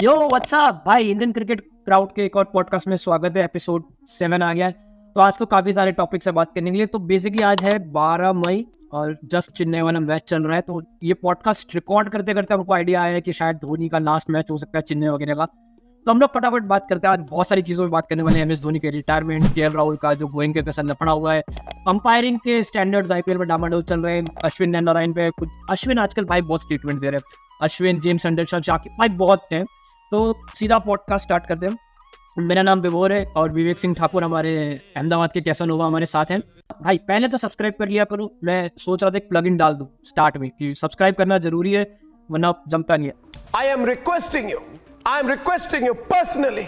यो WhatsApp भाई, Indian cricket crowd के एक और पॉडकास्ट में स्वागत है। एपिसोड 7 आ गया है। तो आज तो काफ़ी सारे टॉपिक से बात करने के लिए। तो बेसिकली आज है 12 मई और जस्ट चेन्नई वाला मैच चल रहा है। तो ये पॉडकास्ट रिकॉर्ड करते करते हमको आइडिया आया है कि शायद धोनी का लास्ट मैच हो सकता है चेन्नई वगैरह का। तो हम लोग फटाफट बात करते हैं। आज बहुत सारी चीज़ों में बात करने वाले हैं। MS धोनी के रिटायरमेंट, KL राहुल का जो गोइंग के पैसा लफड़ा हुआ है, अंपायरिंग के स्टैंडर्ड्स IPL में डामाडोल चल रहे हैं, अश्विन नारायण पे कुछ। अश्विन आजकल भाई बहुत स्टेटमेंट दे रहे हैं। अश्विन, जेम्स एंडरसन, शाकिब भाई बहुत हैं। तो सीधा पॉडकास्ट स्टार्ट करते हैं। मेरा नाम विभोर है और विवेक सिंह ठाकुर हमारे अहमदाबाद के कैसनोवा हमारे साथ हैं। भाई पहले तो सब्सक्राइब कर लिया करो। मैं सोच रहा था एक प्लग इन डाल दूं स्टार्ट में कि सब्सक्राइब करना जरूरी है, वरना जमता नहीं है। I am requesting you personally.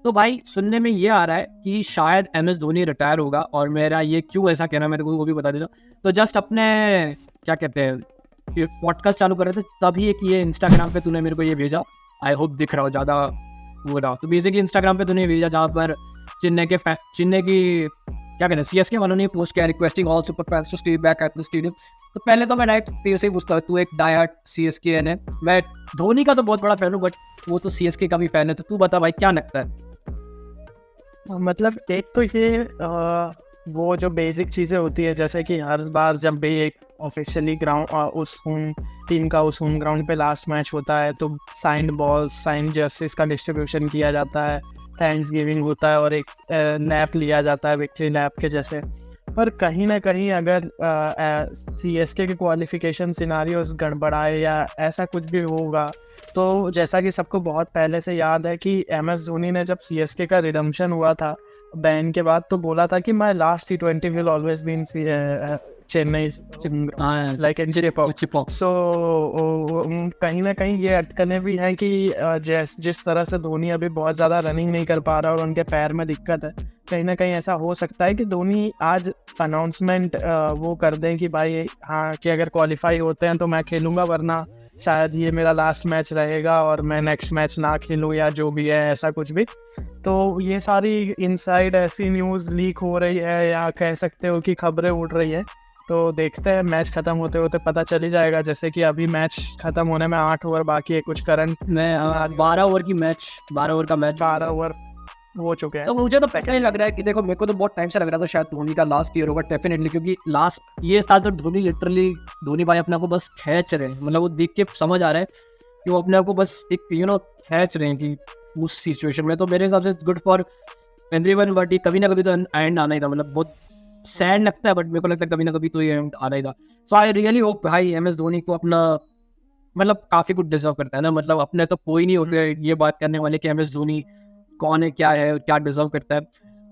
तो भाई सुनने में ये आ रहा है कि शायद MS धोनी रिटायर होगा, और मेरा ये क्यों ऐसा कहना मैं तो वो भी बता देता हूँ। तो जस्ट अपने क्या कहते हैं पॉडकास्ट चालू कर रहे थे तभी एक ये इंस्टाग्राम पे तूने मेरे को ये भेजा। आई होप दिख रहा हो ज़्यादा वो रहा। तो बेसिकली इंस्टाग्राम पे तूने भेजा जहाँ पर चेन्नई की क्या कहते हैं CSK वालों ने पोस्ट किया requesting all super fans to stay back at the stadium. तो पहले तो मैं डायरेक्ट तेरे से ही पूछता हूँ, तू एक डाई हार्ड CSK है। मैं धोनी का तो बहुत बड़ा फैन हूँ, बट वो तो CSK का भी फैन है। तो तू बता भाई क्या लगता है? मतलब एक तो ये वो जो बेसिक चीज़ें होती है, जैसे कि हर बार जब भी एक ऑफिशियली ग्राउंड उस होम टीम का उस होम ग्राउंड पे लास्ट मैच होता है तो साइंड बॉल्स, साइंड जर्सीज का डिस्ट्रीब्यूशन किया जाता है, थैंक्स गिविंग होता है और एक नैप लिया जाता है विक्ट्री नैप के जैसे। पर कहीं ना कहीं अगर CSK के क्वालिफिकेशन सिनारियोस गड़बड़ाए या ऐसा कुछ भी होगा तो जैसा कि सबको बहुत पहले से याद है कि MS धोनी ने जब CSK का रिडम्पशन हुआ था बैन के बाद तो बोला था कि my last T20 will always be in Chennai like in Chepauk. So कहीं ना कहीं ये अटकलें भी हैं कि जिस तरह से धोनी अभी बहुत ज़्यादा रनिंग नहीं कर पा रहा और उनके पैर में दिक्कत है, कहीं ना कहीं ऐसा हो सकता है कि धोनी आज अनाउंसमेंट वो कर दें कि भाई हाँ कि अगर क्वालिफाई होते हैं तो मैं खेलूँगा, वरना शायद ये मेरा लास्ट मैच रहेगा और मैं नेक्स्ट मैच ना खेलूँ या जो भी है ऐसा कुछ भी। तो ये सारी इनसाइड ऐसी न्यूज़ लीक हो रही है या कह सकते हो कि खबरें उड़ रही है। तो देखते हैं, मैच ख़त्म होते होते पता चल ही जाएगा। जैसे कि अभी मैच ख़त्म होने में 8 ओवर बाकी है कुछ करंट मैं 12 ओवर का मैच 12 ओवर हो चुके हैं। तो मुझे तो पहले ही लग रहा है कि देखो, मेरे को तो बहुत टाइम से लग रहा था शायद धोनी का लास्ट ईयर होगा डेफिनेटली, क्योंकि लास्ट ये साल तो धोनी भाई अपने आप को बस खींच रहे हैं। मतलब वो देख के समझ आ रहा है कि वो अपने आप को बस एक खींच रहे हैं कि उस सिचुएशन में। तो मेरे हिसाब से गुड फॉर एवरीवन, बट ये कभी ना कभी तो एंड आना ही था। मतलब बहुत सैड लगता है, बट मेरे को लगता है कभी ना कभी तो ये एंड आना ही था। सो आई रियली होप भाई MS धोनी को अपना मतलब काफ़ी कुछ डिजर्व करता है ना। मतलब अपने तो कोई नहीं होते ये बात करने वाले कि MS धोनी कौन है, क्या है, क्या डिजर्व करता है।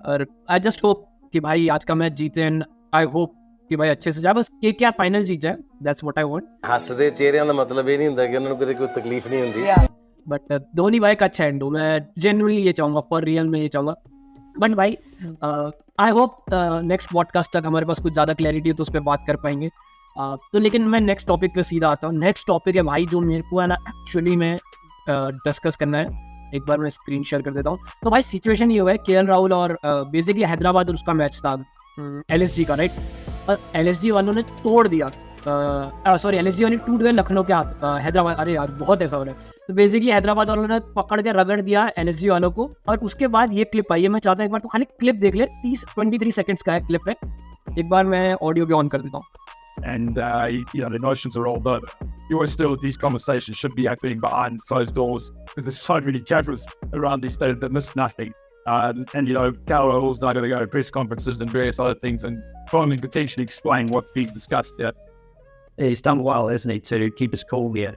और आई जस्ट होप कि भाई आज का मैच जीते एंड आई होप कि भाई अच्छे से जाए, बस KKR फाइनल जीत जाए। That's what I want. हੱਸਦੇ ਚਿਹਰਿਆਂ ਦਾ ਮਤਲਬ ਇਹ ਨਹੀਂ ਹੁੰਦਾ ਕਿ ਉਹਨਾਂ ਨੂੰ ਕੋਈ ਤਕਲੀਫ नहीं ਹੁੰਦੀ। बट धोनी भाई का अच्छा एंड हो, मैं जेन्युइनली ये चाहूँगा, फॉर रियल में ये चाहूँगा। बट भाई आई होप नेक्स्ट पॉडकास्ट तक हमारे पास कुछ ज़्यादा क्लैरिटी है तो उस पर बात कर पाएंगे। तो लेकिन मैं नेक्स्ट टॉपिक पे सीधा आता हूँ। नेक्स्ट टॉपिक है भाई जो मेरे को है ना एक्चुअली में डिस्कस करना है। एक बार मैं स्क्रीन शेयर कर देता हूँ। तो भाई सिचुएशन ये हुआ है, KL राहुल और बेसिकली हैदराबाद और उसका मैच था LSG का, राइट। और LSG वालों ने तोड़ दिया, LSG वाले टूट गए लखनऊ के हाथ। हैदराबाद, अरे यार बहुत ऐसा हो रहा है। तो बेसिकली हैदराबाद वालों ने पकड़ के रगड़ दिया LSG वालों को। और उसके बाद ये क्लिप आई है, मैं चाहता हूँ एक बार तो खाली क्लिप देख ले। 23 सेकंड्स का है क्लिप है। एक बार मैं ऑडियो भी ऑन कर देता हूँ। And the emotions are all there. You always feel these conversations should be happening behind closed doors because there's so many cameras around these days that miss nothing. And Cal Raul's now going to go to press conferences and various other things and finally potentially explain what's being discussed there. He's done well, hasn't he, to keep us cool here.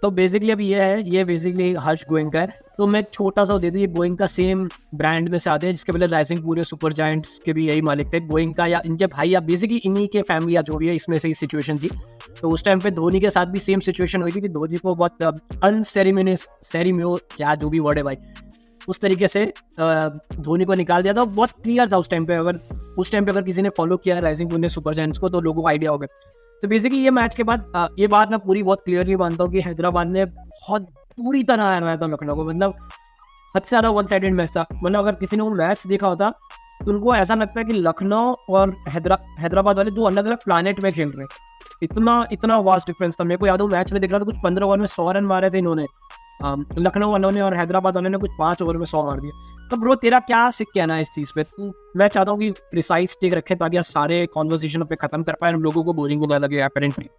तो basically अब ये basically हर्ष गोइंका है। तो मैं छोटा सा दे दूँ, ये गोइंका सेम ब्रांड में से आते हैं जिसके पहले राइजिंग पूरे सुपर जायंट्स के भी यही मालिक थे। गोइंका या इनके भाई या बेसिकली इन्हीं के फैमिली या जो भी है इसमें से ही सिचुएशन थी। तो उस टाइम पे धोनी के साथ भी सेम सिचुएशन हुई थी कि धोनी को बहुत अनसेरेमोनियस क्या जो भी वर्ड है भाई, उस तरीके से धोनी को निकाल दिया था। बहुत क्लियर था उस टाइम पे। अगर किसी ने फॉलो किया राइजिंग पुणे सुपर जायंट्स को तो लोगों को आइडिया हो गया। तो बेसिकली ये मैच के बाद ये बात मैं पूरी बहुत क्लियरली मानता हूँ कि हैदराबाद ने बहुत पूरी तरह हराया था लखनऊ को। मतलब हद से ज़्यादा वन साइडेड मैच था। मतलब अगर किसी ने वो मैच देखा होता तो उनको ऐसा लगता है कि लखनऊ और हैदराबाद वाले दो अलग अलग प्लानट में खेल रहे हैं। इतना वास्ट डिफरेंस था। मेरे को याद हो मैच में देख रहा था, कुछ 15 ओवर में 100 रन मारे थे इन्होंने, लखनऊ वालों ने, और हैदराबाद वालों ने कुछ 5 ओवर में 100 मार दिए। तो ब्रो तेरा क्या कहना है इस चीज़ पे? मैं चाहता हूँ कि प्रिसाइज टेक रखें ताकि सारे कॉन्वर्सेशन पे खत्म कर पाए और लोगों को बोरिंग ना लगे अपेरेंटली।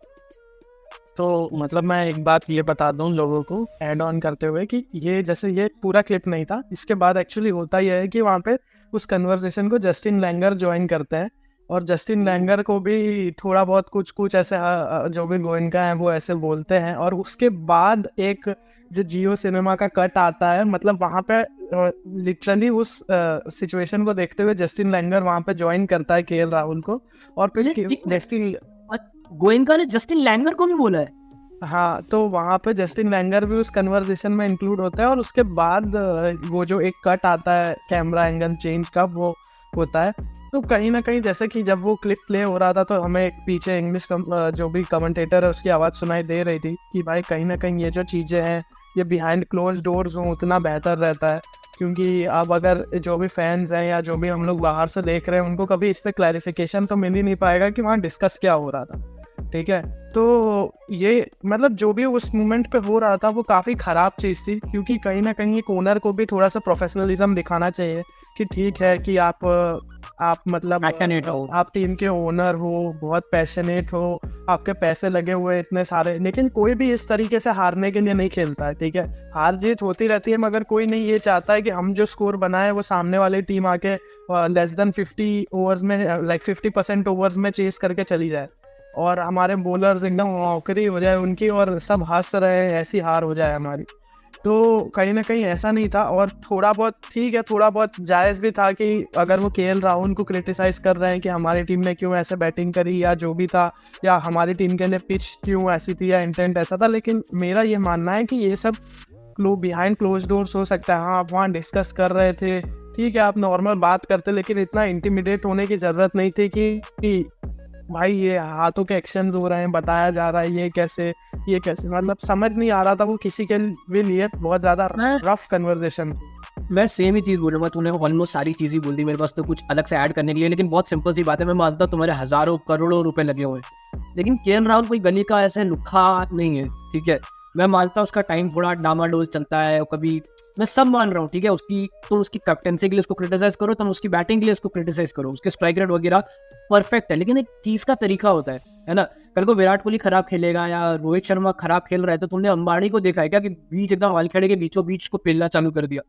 तो मतलब मैं एक बात ये बता दूं लोगों को ऐड ऑन करते हुए कि ये जैसे ये पूरा क्लिप नहीं था, इसके बाद एक्चुअली होता यह है कि वहाँ पे उस कन्वर्सेशन को जस्टिन लैंगर ज्वाइन करते हैं, और जस्टिन लैंगर को भी थोड़ा बहुत कुछ ऐसे जो भी गोयनका है वो ऐसे बोलते हैं। और उसके बाद एक जो जियो सिनेमा का कट आता है, मतलब वहाँ पे लिटरली उस सिचुएशन को देखते हुए जस्टिन लैंगर वहाँ पे ज्वाइन करता है केएल राहुल को, और फिर जस्टिन गोयनका ने जस्टिन लैंगर को भी बोला है। हाँ, तो वहाँ पे जस्टिन लैंगर भी उस कन्वर्सेशन में इंक्लूड होता है। और उसके बाद वो जो एक कट आता है कैमरा एंगल चेंज का, वो होता है। तो कहीं ना कहीं जैसे कि जब वो क्लिप प्ले हो रहा था तो हमें एक पीछे इंग्लिश जो भी कमेंटेटर है उसकी आवाज़ सुनाई दे रही थी कि भाई कहीं ना कहीं ये जो चीज़ें हैं ये बिहाइंड क्लोज डोर्स हों उतना बेहतर रहता है, क्योंकि अब अगर जो भी फैंस हैं या जो भी हम लोग बाहर से देख रहे हैं उनको कभी इससे क्लैरिफिकेशन तो मिल ही नहीं पाएगा कि वहाँ डिस्कस क्या हो रहा था। ठीक है, तो ये मतलब जो भी उस मोमेंट पे हो रहा था वो काफ़ी ख़राब चीज़ थी, क्योंकि कहीं ना कहीं एक ओनर को भी थोड़ा सा प्रोफेशनलिज्म दिखाना चाहिए कि ठीक है कि आप मतलब आप टीम के ओनर हो, बहुत पैशनेट हो, आपके पैसे लगे हुए इतने सारे, लेकिन कोई भी इस तरीके से हारने के लिए नहीं खेलता है। ठीक है, हार जीत होती रहती है, मगर कोई नहीं ये चाहता है कि हम जो स्कोर बनाए वो सामने वाली टीम आके लेस देन 50 ओवर्स में, लाइक 50% ओवर्स में चेस करके चली जाए और हमारे बॉलर्स एकदम मौकरी हो जाए उनकी और सब हंस रहे हैं, ऐसी हार हो जाए हमारी। तो कहीं ना कहीं ऐसा नहीं था। और थोड़ा बहुत ठीक है, थोड़ा बहुत जायज़ भी था कि अगर वो केएल राहुल को क्रिटिसाइज़ कर रहे हैं कि हमारी टीम ने क्यों ऐसे बैटिंग करी या जो भी था, या हमारी टीम के लिए पिच क्यों ऐसी थी या इंटेंट ऐसा था, लेकिन मेरा ये मानना है कि ये सब बिहाइंड क्लोज डोर्स हो सकता है। हाँ, आप वहाँ डिस्कस कर रहे थे, ठीक है, आप नॉर्मल बात करते, लेकिन इतना इंटिमिडेट होने की ज़रूरत नहीं थी कि भाई ये हाथों के एक्शन हो रहे हैं, बताया जा रहा है ये कैसे, मतलब समझ नहीं आ रहा था। वो किसी के भी लिए बहुत ज़्यादा रफ कन्वर्सेशन। मैं सेम ही चीज़ बोलूँगा, तूने ऑलमोस्ट सारी चीज़ें बोल दी, मेरे पास तो कुछ अलग से ऐड करने के लिए, लेकिन बहुत सिंपल सी बात है। मैं मानता हूँ तुम्हारे हज़ारों करोड़ों रुपए लगे हुए हैं, लेकिन केएल राहुल कोई गली का ऐसे लुक्खा नहीं है। ठीक है, मैं मानता हूँ उसका टाइम थोड़ा डामाडोल चलता है, कभी मैं सब मान रहा हूँ। ठीक है, तुम उसकी कैप्टनसी के लिए उसको क्रिटिसाइज करो, तुम उसकी बैटिंग के लिए उसको क्रिटिसाइज करो, उसके स्ट्राइक रेट वगैरह परफेक्ट है, लेकिन एक चीज़ का तरीका होता है ना। कल को विराट कोहली खराब खेलेगा या रोहित शर्मा खराब खेल रहा है तो तुमने अंबानी को देखा है क्या कि बीच एकदम वालखेड़े के बीचों बीच को पेलना चालू कर दिया?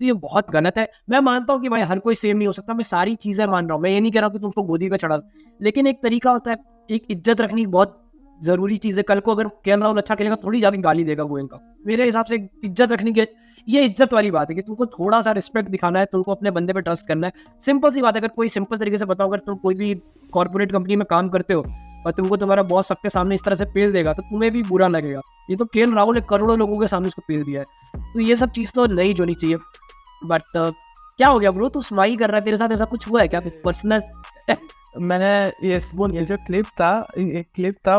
तो ये बहुत गलत है। मैं मानता हूँ कि भाई हर कोई सेम नहीं हो सकता, मैं सारी चीज़ें मान रहा हूँ, मैं ये नहीं कह रहा हूँ कि तुम उसको गोदी पे चढ़ा, लेकिन एक तरीका होता है, एक इज्जत रखनी बहुत जरूरी चीज़ है। कल को अगर केएल राहुल अच्छा खेलेगा थोड़ी जाके गाली देगा गोयनका। मेरे हिसाब से इज्जत रखने की ये इज्जत वाली बात है कि तुमको थोड़ा सा रिस्पेक्ट दिखाना है, तुमको अपने बंदे पे ट्रस्ट करना है। सिंपल सी बात है। अगर कोई सिंपल तरीके से बताओ, अगर तुम कोई भी कॉर्पोरेट कंपनी में काम करते हो और तुमको तुम्हारा बॉस सबके सामने इस तरह से पेल देगा तो तुम्हें भी बुरा लगेगा। ये तो केएल राहुल ने करोड़ों लोगों के सामने उसको पेल दिया है, तो ये सब चीज़ तो नहीं होनी चाहिए। बट क्या हो गया ब्रो, तू स्माइल कर रहा है, तेरे साथ ऐसा कुछ हुआ है क्या, कुछ पर्सनल? मैंने ये जो क्लिप था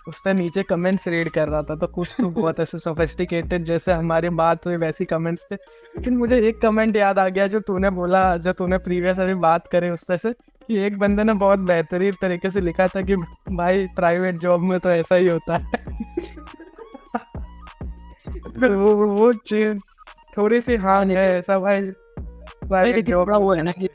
उससे नीचे कमेंट्स रीड कर रहा था, तो कुछ तो बहुत ऐसे सोफिस्टिकेटेड जैसे हमारी बात हुई वैसी कमेंट्स थे। लेकिन मुझे एक कमेंट याद आ गया जो तूने बोला, जो तूने प्रीवियस अभी बात करे उससे से, कि एक बंदे ने बहुत बेहतरीन तरीके से लिखा था कि भाई प्राइवेट जॉब में तो ऐसा ही होता है। वो चीज थोड़ी सी हाँ है ऐसा भाई। प्राइवेट जॉब वो है ना कि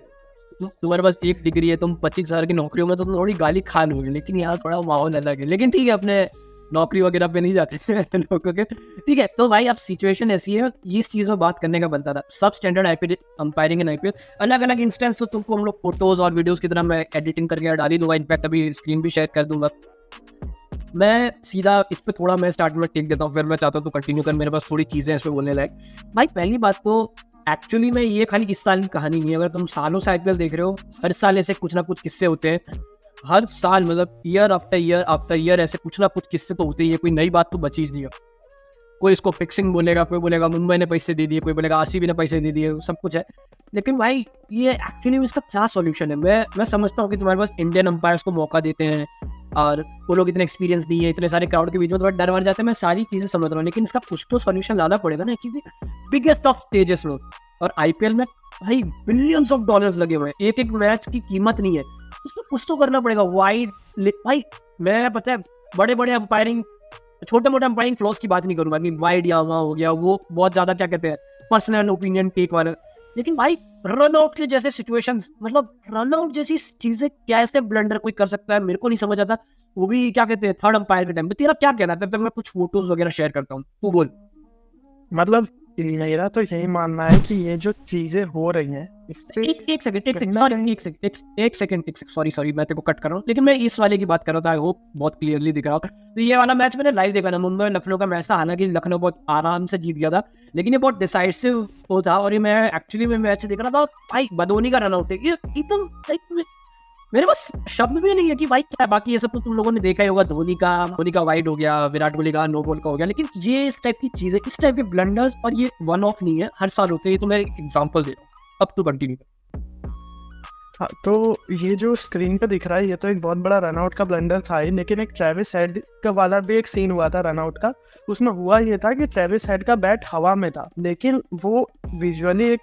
तुम्हारे पास 1 डिग्री है, तुम 25,000 की नौकरियों में तो तुम थोड़ी गाली खा लोगे, लेकिन यहाँ थोड़ा माहौल अलग है। लेकिन ठीक है, अपने नौकरी वगैरह पे नहीं जाते लोगों के। ठीक है, तो भाई अब सिचुएशन ऐसी है, ये इस चीज़ में बात करने का बनता था। सब standard IPL umpiring and IPL अलग अलग इंस्टेंस, तो तुमको हम लोग फोटोज और वीडियोस की तरह मैं एडिटिंग करके डाल ही दूंगा, इनफैक्ट अभी स्क्रीन भी शेयर कर दूंगा। मैं सीधा इस पे थोड़ा मैं स्टार्ट में टेक देता हूँ, फिर मैं चाहता हूँ तो कंटिन्यू कर, मेरे पास थोड़ी चीज़ें इस पर बोलने लायक। भाई पहली बात तो एक्चुअली में ये खाली इस साल की कहानी नहीं है। अगर तुम सालों से आईपीएल देख रहे हो, हर साल ऐसे कुछ ना कुछ किस्से होते हैं, हर साल मतलब ईयर आफ्टर ईयर ऐसे कुछ ना कुछ किस्से तो होते ही है। कोई नई बात तो बची नहीं है। कोई इसको फिक्सिंग बोलेगा, कोई बोलेगा मुंबई ने पैसे दे दिए, कोई बोलेगा आरसीबी ने पैसे दे दिए, सब कुछ है। लेकिन भाई ये एक्चुअली में इसका क्या सॉल्यूशन है? मैं समझता हूँ कि तुम्हारे पास इंडियन अंपायर्स को मौका देते हैं और वो लोग इतने एक्सपीरियंस नहीं है, इतने सारे क्राउड के बीच में थोड़ा डर मर जाते हैं, मैं सारी चीज़ें समझ रहा हूँ, लेकिन इसका कुछ तो सॉल्यूशन लाना पड़ेगा ना, क्योंकि बिगेस्ट ऑफ स्टेजेस में और आईपीएल में भाई बिलियंस ऑफ डॉलर्स लगे हुए हैं, एक एक मैच की कीमत नहीं है, उसमें कुछ तो करना पड़ेगा। वाइड भाई मैं पता है बड़े बड़े अंपायरिंग, छोटे मोटे अंपायरिंग फ्लॉस की बात नहीं करूंगा कि वाइड या वहाँ हो गया, वो बहुत ज्यादा क्या कहते हैं पर्सनल ओपिनियन टेक वाले, लेकिन भाई रन आउट के जैसे सिचुएशंस, मतलब रन आउट जैसी चीजें कैसे ब्लंडर कोई कर सकता है, मेरे को नहीं समझ आता, वो भी क्या कहते हैं थर्ड अंपायर के टाइम पे। तेरा क्या कहना था? तब मैं कुछ फोटोज वगैरह शेयर करता हूँ, तू बोल। मतलब मेरा तो यही मानना है कि ये जो चीजें हो रही हैं एक सेकंड सॉरी मैं तेरे को कट कर रहा हूँ, लेकिन मैं इस वाले की बात कर रहा था, आई होप बहुत क्लियरली दिख रहा हो। तो ये वाला मैच मैंने लाइव देखा था, मुंबई लखनऊ का मैच था, हालांकि लखनऊ बहुत आराम से जीत गया था, लेकिन ये बहुत डिसाइसिव वो था। और ये मैं एक्चुअली में मैच देख रहा था, भाई बदोनी का रन आउट है, ये एकदम मेरे पास शब्द भी नहीं है कि भाई क्या है। बाकी ये सब तो तुम लोगों ने देखा ही होगा, धोनी का वाइड हो गया, विराट कोहली का नो बॉल का हो गया, लेकिन ये इस टाइप की चीजें, इस टाइप के ब्लंडर्स, और ये वन ऑफ नहीं है, हर साल होते हैं। तो मैं एक एग्जांपल दे रहा हूँ, अब तो कंटिन्यू। हाँ, तो ये जो स्क्रीन पे दिख रहा है ये तो एक बहुत बड़ा रनआउट का ब्लंडर था ही, लेकिन एक ट्रेविस हेड का वाला भी एक सीन हुआ था रनआउट का। उसमें हुआ ये था कि ट्रेविस हेड का बैट हवा में था, लेकिन वो विजुअली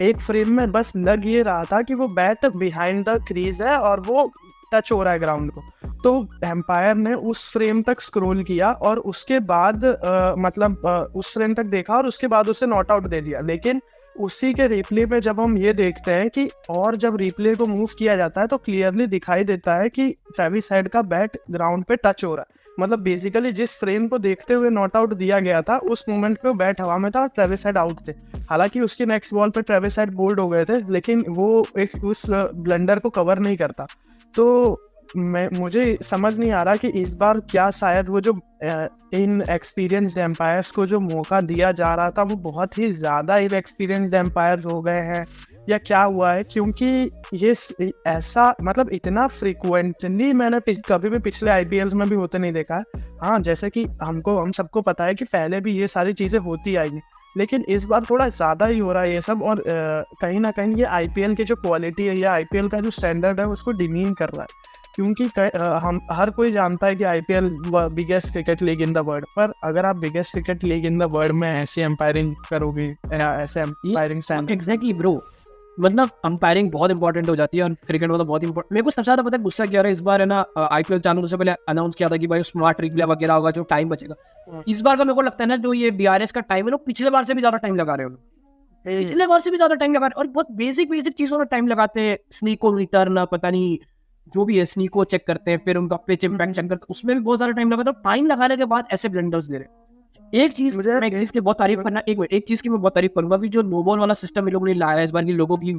एक फ्रेम में बस लग ये रहा था कि वो बैट बिहाइंड द क्रीज है और वो टच हो रहा है ग्राउंड को। तो एम्पायर ने उस फ्रेम तक स्क्रॉल किया और उसके बाद उस फ्रेम तक देखा और उसके बाद उसे नॉट आउट दे दिया। लेकिन उसी के रिप्ले पे जब हम ये देखते हैं कि और जब रिप्ले को मूव किया जाता है तो क्लियरली दिखाई देता है कि ट्रेविस हेड का बैट ग्राउंड पे टच हो रहा है। मतलब बेसिकली जिस फ्रेम को देखते हुए नॉट आउट दिया गया था उस मोमेंट पे बैट हवा में था और ट्रेविस हेड आउट थे। हालांकि उसके नेक्स्ट बॉल पे ट्रेविस हेड बोल्ड हो गए थे, लेकिन वो एक उस ब्लंडर को कवर नहीं करता। तो मुझे समझ नहीं आ रहा कि इस बार क्या शायद वो जो इन एक्सपीरियंस्ड एम्पायर्स को जो मौका दिया जा रहा था वो बहुत ही ज़्यादा इन एक्सपीरियंस्ड एम्पायर हो गए हैं या क्या हुआ है, क्योंकि ये ऐसा मतलब इतना फ्रिक्वेंटली मैंने कभी भी पिछले आईपीएल्स में भी होते नहीं देखा है। हाँ, जैसे कि हम सबको पता है कि पहले भी ये सारी चीज़ें होती आएंगी, लेकिन इस बार थोड़ा ज़्यादा ही हो रहा है ये सब। और कहीं ना कहीं ये आईपीएल की जो क्वालिटी है या आईपीएल का जो स्टैंडर्ड है उसको डिमीन कर रहा है, क्योंकि हम हर कोई जानता है कि IPL biggest cricket league in the world, पर अगर आप biggest cricket league in the world में ऐसी एम्पायरिंग करोगे या ऐसे एम्पायरिंग स्टैंडर्ड, एग्जैक्टली ब्रो, मतलब अंपायरिंग बहुत इंपॉर्टेंट हो जाती है और क्रिकेट में तो बहुत इंपॉर्टेंट। मेरे को सबसे ज्यादा पता है गुस्सा क्या रहा है इस बार है ना, आईपीएल चालू से पहले अनाउंस किया था कि भाई स्मार्ट रिप्ले वगैरह होगा, जो टाइम बचेगा। इस बार का मेरे को लगता है ना जो ये डीआरएस का टाइम है ना, पिछले बार से भी ज्यादा टाइम लगा रहे हैं, पिछले बार से भी ज्यादा टाइम लगा रहे हैं, और बहुत बेसिक चीजों में टाइम लगाते हैं। स्नीकोमीटर ना पता नहीं जो भी है, स्नीको चेक करते हैं, फिर उनका पिच इंपैक्ट चेक करते हैं, उसमें भी बहुत सारा टाइम लगाता है। टाइम लगाने के बाद ऐसे ब्लंडर्स दे रहे हैं। एक चीज मैं एक चीज की बहुत तारीफ करना, एक चीज की मैं बहुत तारीफ करूंगा कि जो नो बॉल वाला सिस्टम इन लोगों ने लाया है इस बार, की लोगों की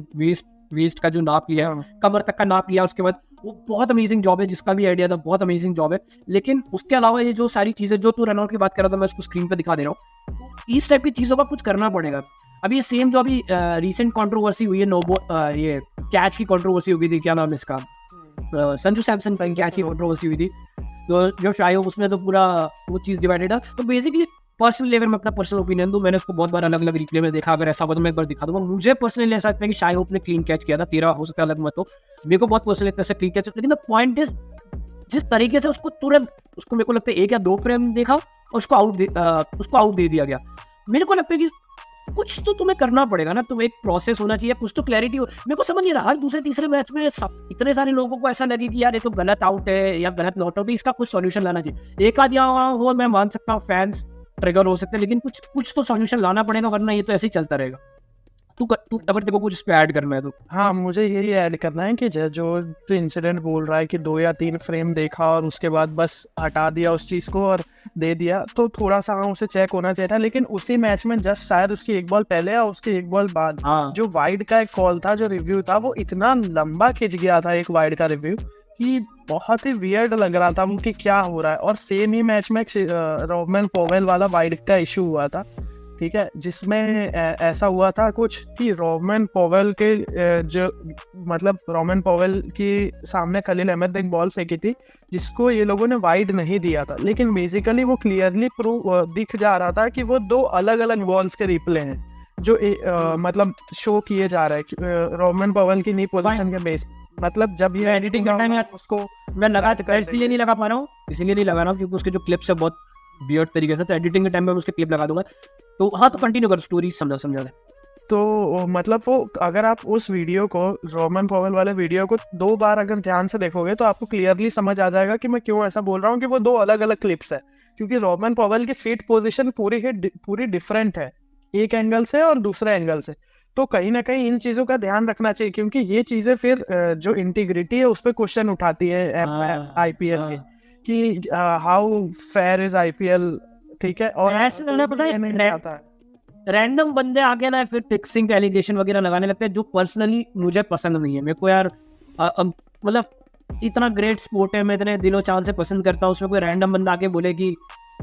वेस्ट का जो नाप लिया है, कमर तक का नाप लिया, उसके बाद वो बहुत अमेजिंग जॉब है, जिसका भी आइडिया था बहुत अमेजिंग जॉब है। लेकिन उसके अलावा ये जो सारी चीजें जो तू रनआउट की बात कर रहा था, मैं उसको स्क्रीन पे दिखा दे रहा हूँ, तो इस टाइप की चीजों का कुछ करना पड़ेगा। अभी ये सेम जो अभी रिसेंट कंट्रोवर्सी हुई है, नो बॉल ये कैच की कंट्रोवर्सी हुई थी, क्या नाम है इसका, संजू सैमसन का कैच की कंट्रोवर्सी हुई थी, तो जो शायद उसमें तो पूरा वो चीज़ डिवाइडेड है। तो बेसिकली पर्सनल लेवल में अपना पर्सनल ओपिनियन दूं, मैंने उसको बहुत बार अलग अलग रिप्ले में देखा, अगर ऐसा हो तो मैं एक बार दिखा दूंगा। मुझे पर्सनली ऐसा लगता है कि शायद ने क्लीन कैच किया था, तेरा हो सकता है अलग मत हो, मेरे को बहुत पर्सनली लगता है क्लीन कैच। लेकिन द पॉइंट इज जिस तरीके से उसको तुरंत उसको मेरे को लगता है 1 या 2 फ्रेम देखा और उसको आउट दे दिया गया। मेरे को लगता है कि कुछ तो तुम्हें करना पड़ेगा ना, तुम्हें एक प्रोसेस होना चाहिए, कुछ तो क्लैरिटी हो। मेरे को समझ नहीं रहा, हर दूसरे तीसरे मैच में इतने सारे लोगों को ऐसा लगे कि यार ये तो गलत आउट है या गलत नॉट आउट है, इसका कुछ सॉल्यूशन लाना चाहिए। एक आध यहाँ हो मैं मान सकता हूँ, फैंस ट्रिगर हो सकते हैं, लेकिन कुछ तो सॉल्यूशन लाना पड़ेगा, वरना ये तो ऐसे ही चलता रहेगा। तू अगर तेरे को कुछ इस पे ऐड करना है तो। हाँ, मुझे यही ऐड करना है कि जो इंसिडेंट बोल रहा है कि 2 या 3 फ्रेम देखा और उसके बाद बस हटा दिया उस चीज़ को और दे दिया, तो थोड़ा सा उसे चेक होना चाहिए था। लेकिन उसी मैच में जस्ट शायद उसकी 1 बॉल पहले या उसके 1 बॉल बाद जो वाइड का एक कॉल था, जो रिव्यू था, वो इतना लंबा खिंच गया था एक वाइड का रिव्यू कि बहुत ही वियर्ड लग रहा था कि क्या हो रहा है। और सेम ही मैच में रोमन पोवेल वाला वाइड का इशू हुआ था, ठीक है, जिसमें ऐसा हुआ था कुछ कि रोमन पोवेल के सामने खलील अहमद ने एक बॉल फेंकी थी जिसको ये लोगों ने वाइड नहीं दिया था, लेकिन बेसिकली वो क्लियरली दिख जा रहा था कि वो 2 अलग अलग बॉल्स के रिप्ले हैं जो मतलब शो किए जा रहे हैं रोमन पोवेल की नी पोजीशन के बेस। मतलब जब ये एडिटिंग का टाइम उसको मैं इसलिए नहीं लगा पा रहा हूँ, क्योंकि उसके जो क्लिप्स है बहुत वियर्ड तरीके से, तो एडिटिंग के टाइम में उसके क्लिप लगा दूंगा। तो हाँ, तो कंटिन्यू कर, स्टोरी समझा दे। तो मतलब वो अगर आप उस वीडियो को, रोमन पॉवेल वाले वीडियो को 2 बार अगर ध्यान से देखोगे तो आपको क्लियरली समझ आ जाएगा कि मैं क्यों ऐसा बोल रहा हूँ कि वो 2 अलग अलग क्लिप्स है, क्योंकि रोमन पॉवेल की फीट पोजीशन पूरी डिफरेंट है, एक एंगल से और दूसरे एंगल से। तो कहीं ना कहीं इन चीज़ों का ध्यान रखना चाहिए, क्योंकि ये चीज़ें फिर जो इंटीग्रिटी है उस पर क्वेश्चन उठाती है आईपीएल के, कि हाउ फेयर इज आईपीएल, ठीक है। और ऐसे पता है रैंडम बंदे आके ना फिर फिक्सिंग एलिगेशन वगैरह लगाने लगते हैं जो पर्सनली मुझे पसंद नहीं है। मेरे को यार मतलब इतना ग्रेट स्पोर्ट है, मैं इतने दिलो चांद से पसंद करता हूँ, उसमें कोई रैंडम बंदा आके बोले कि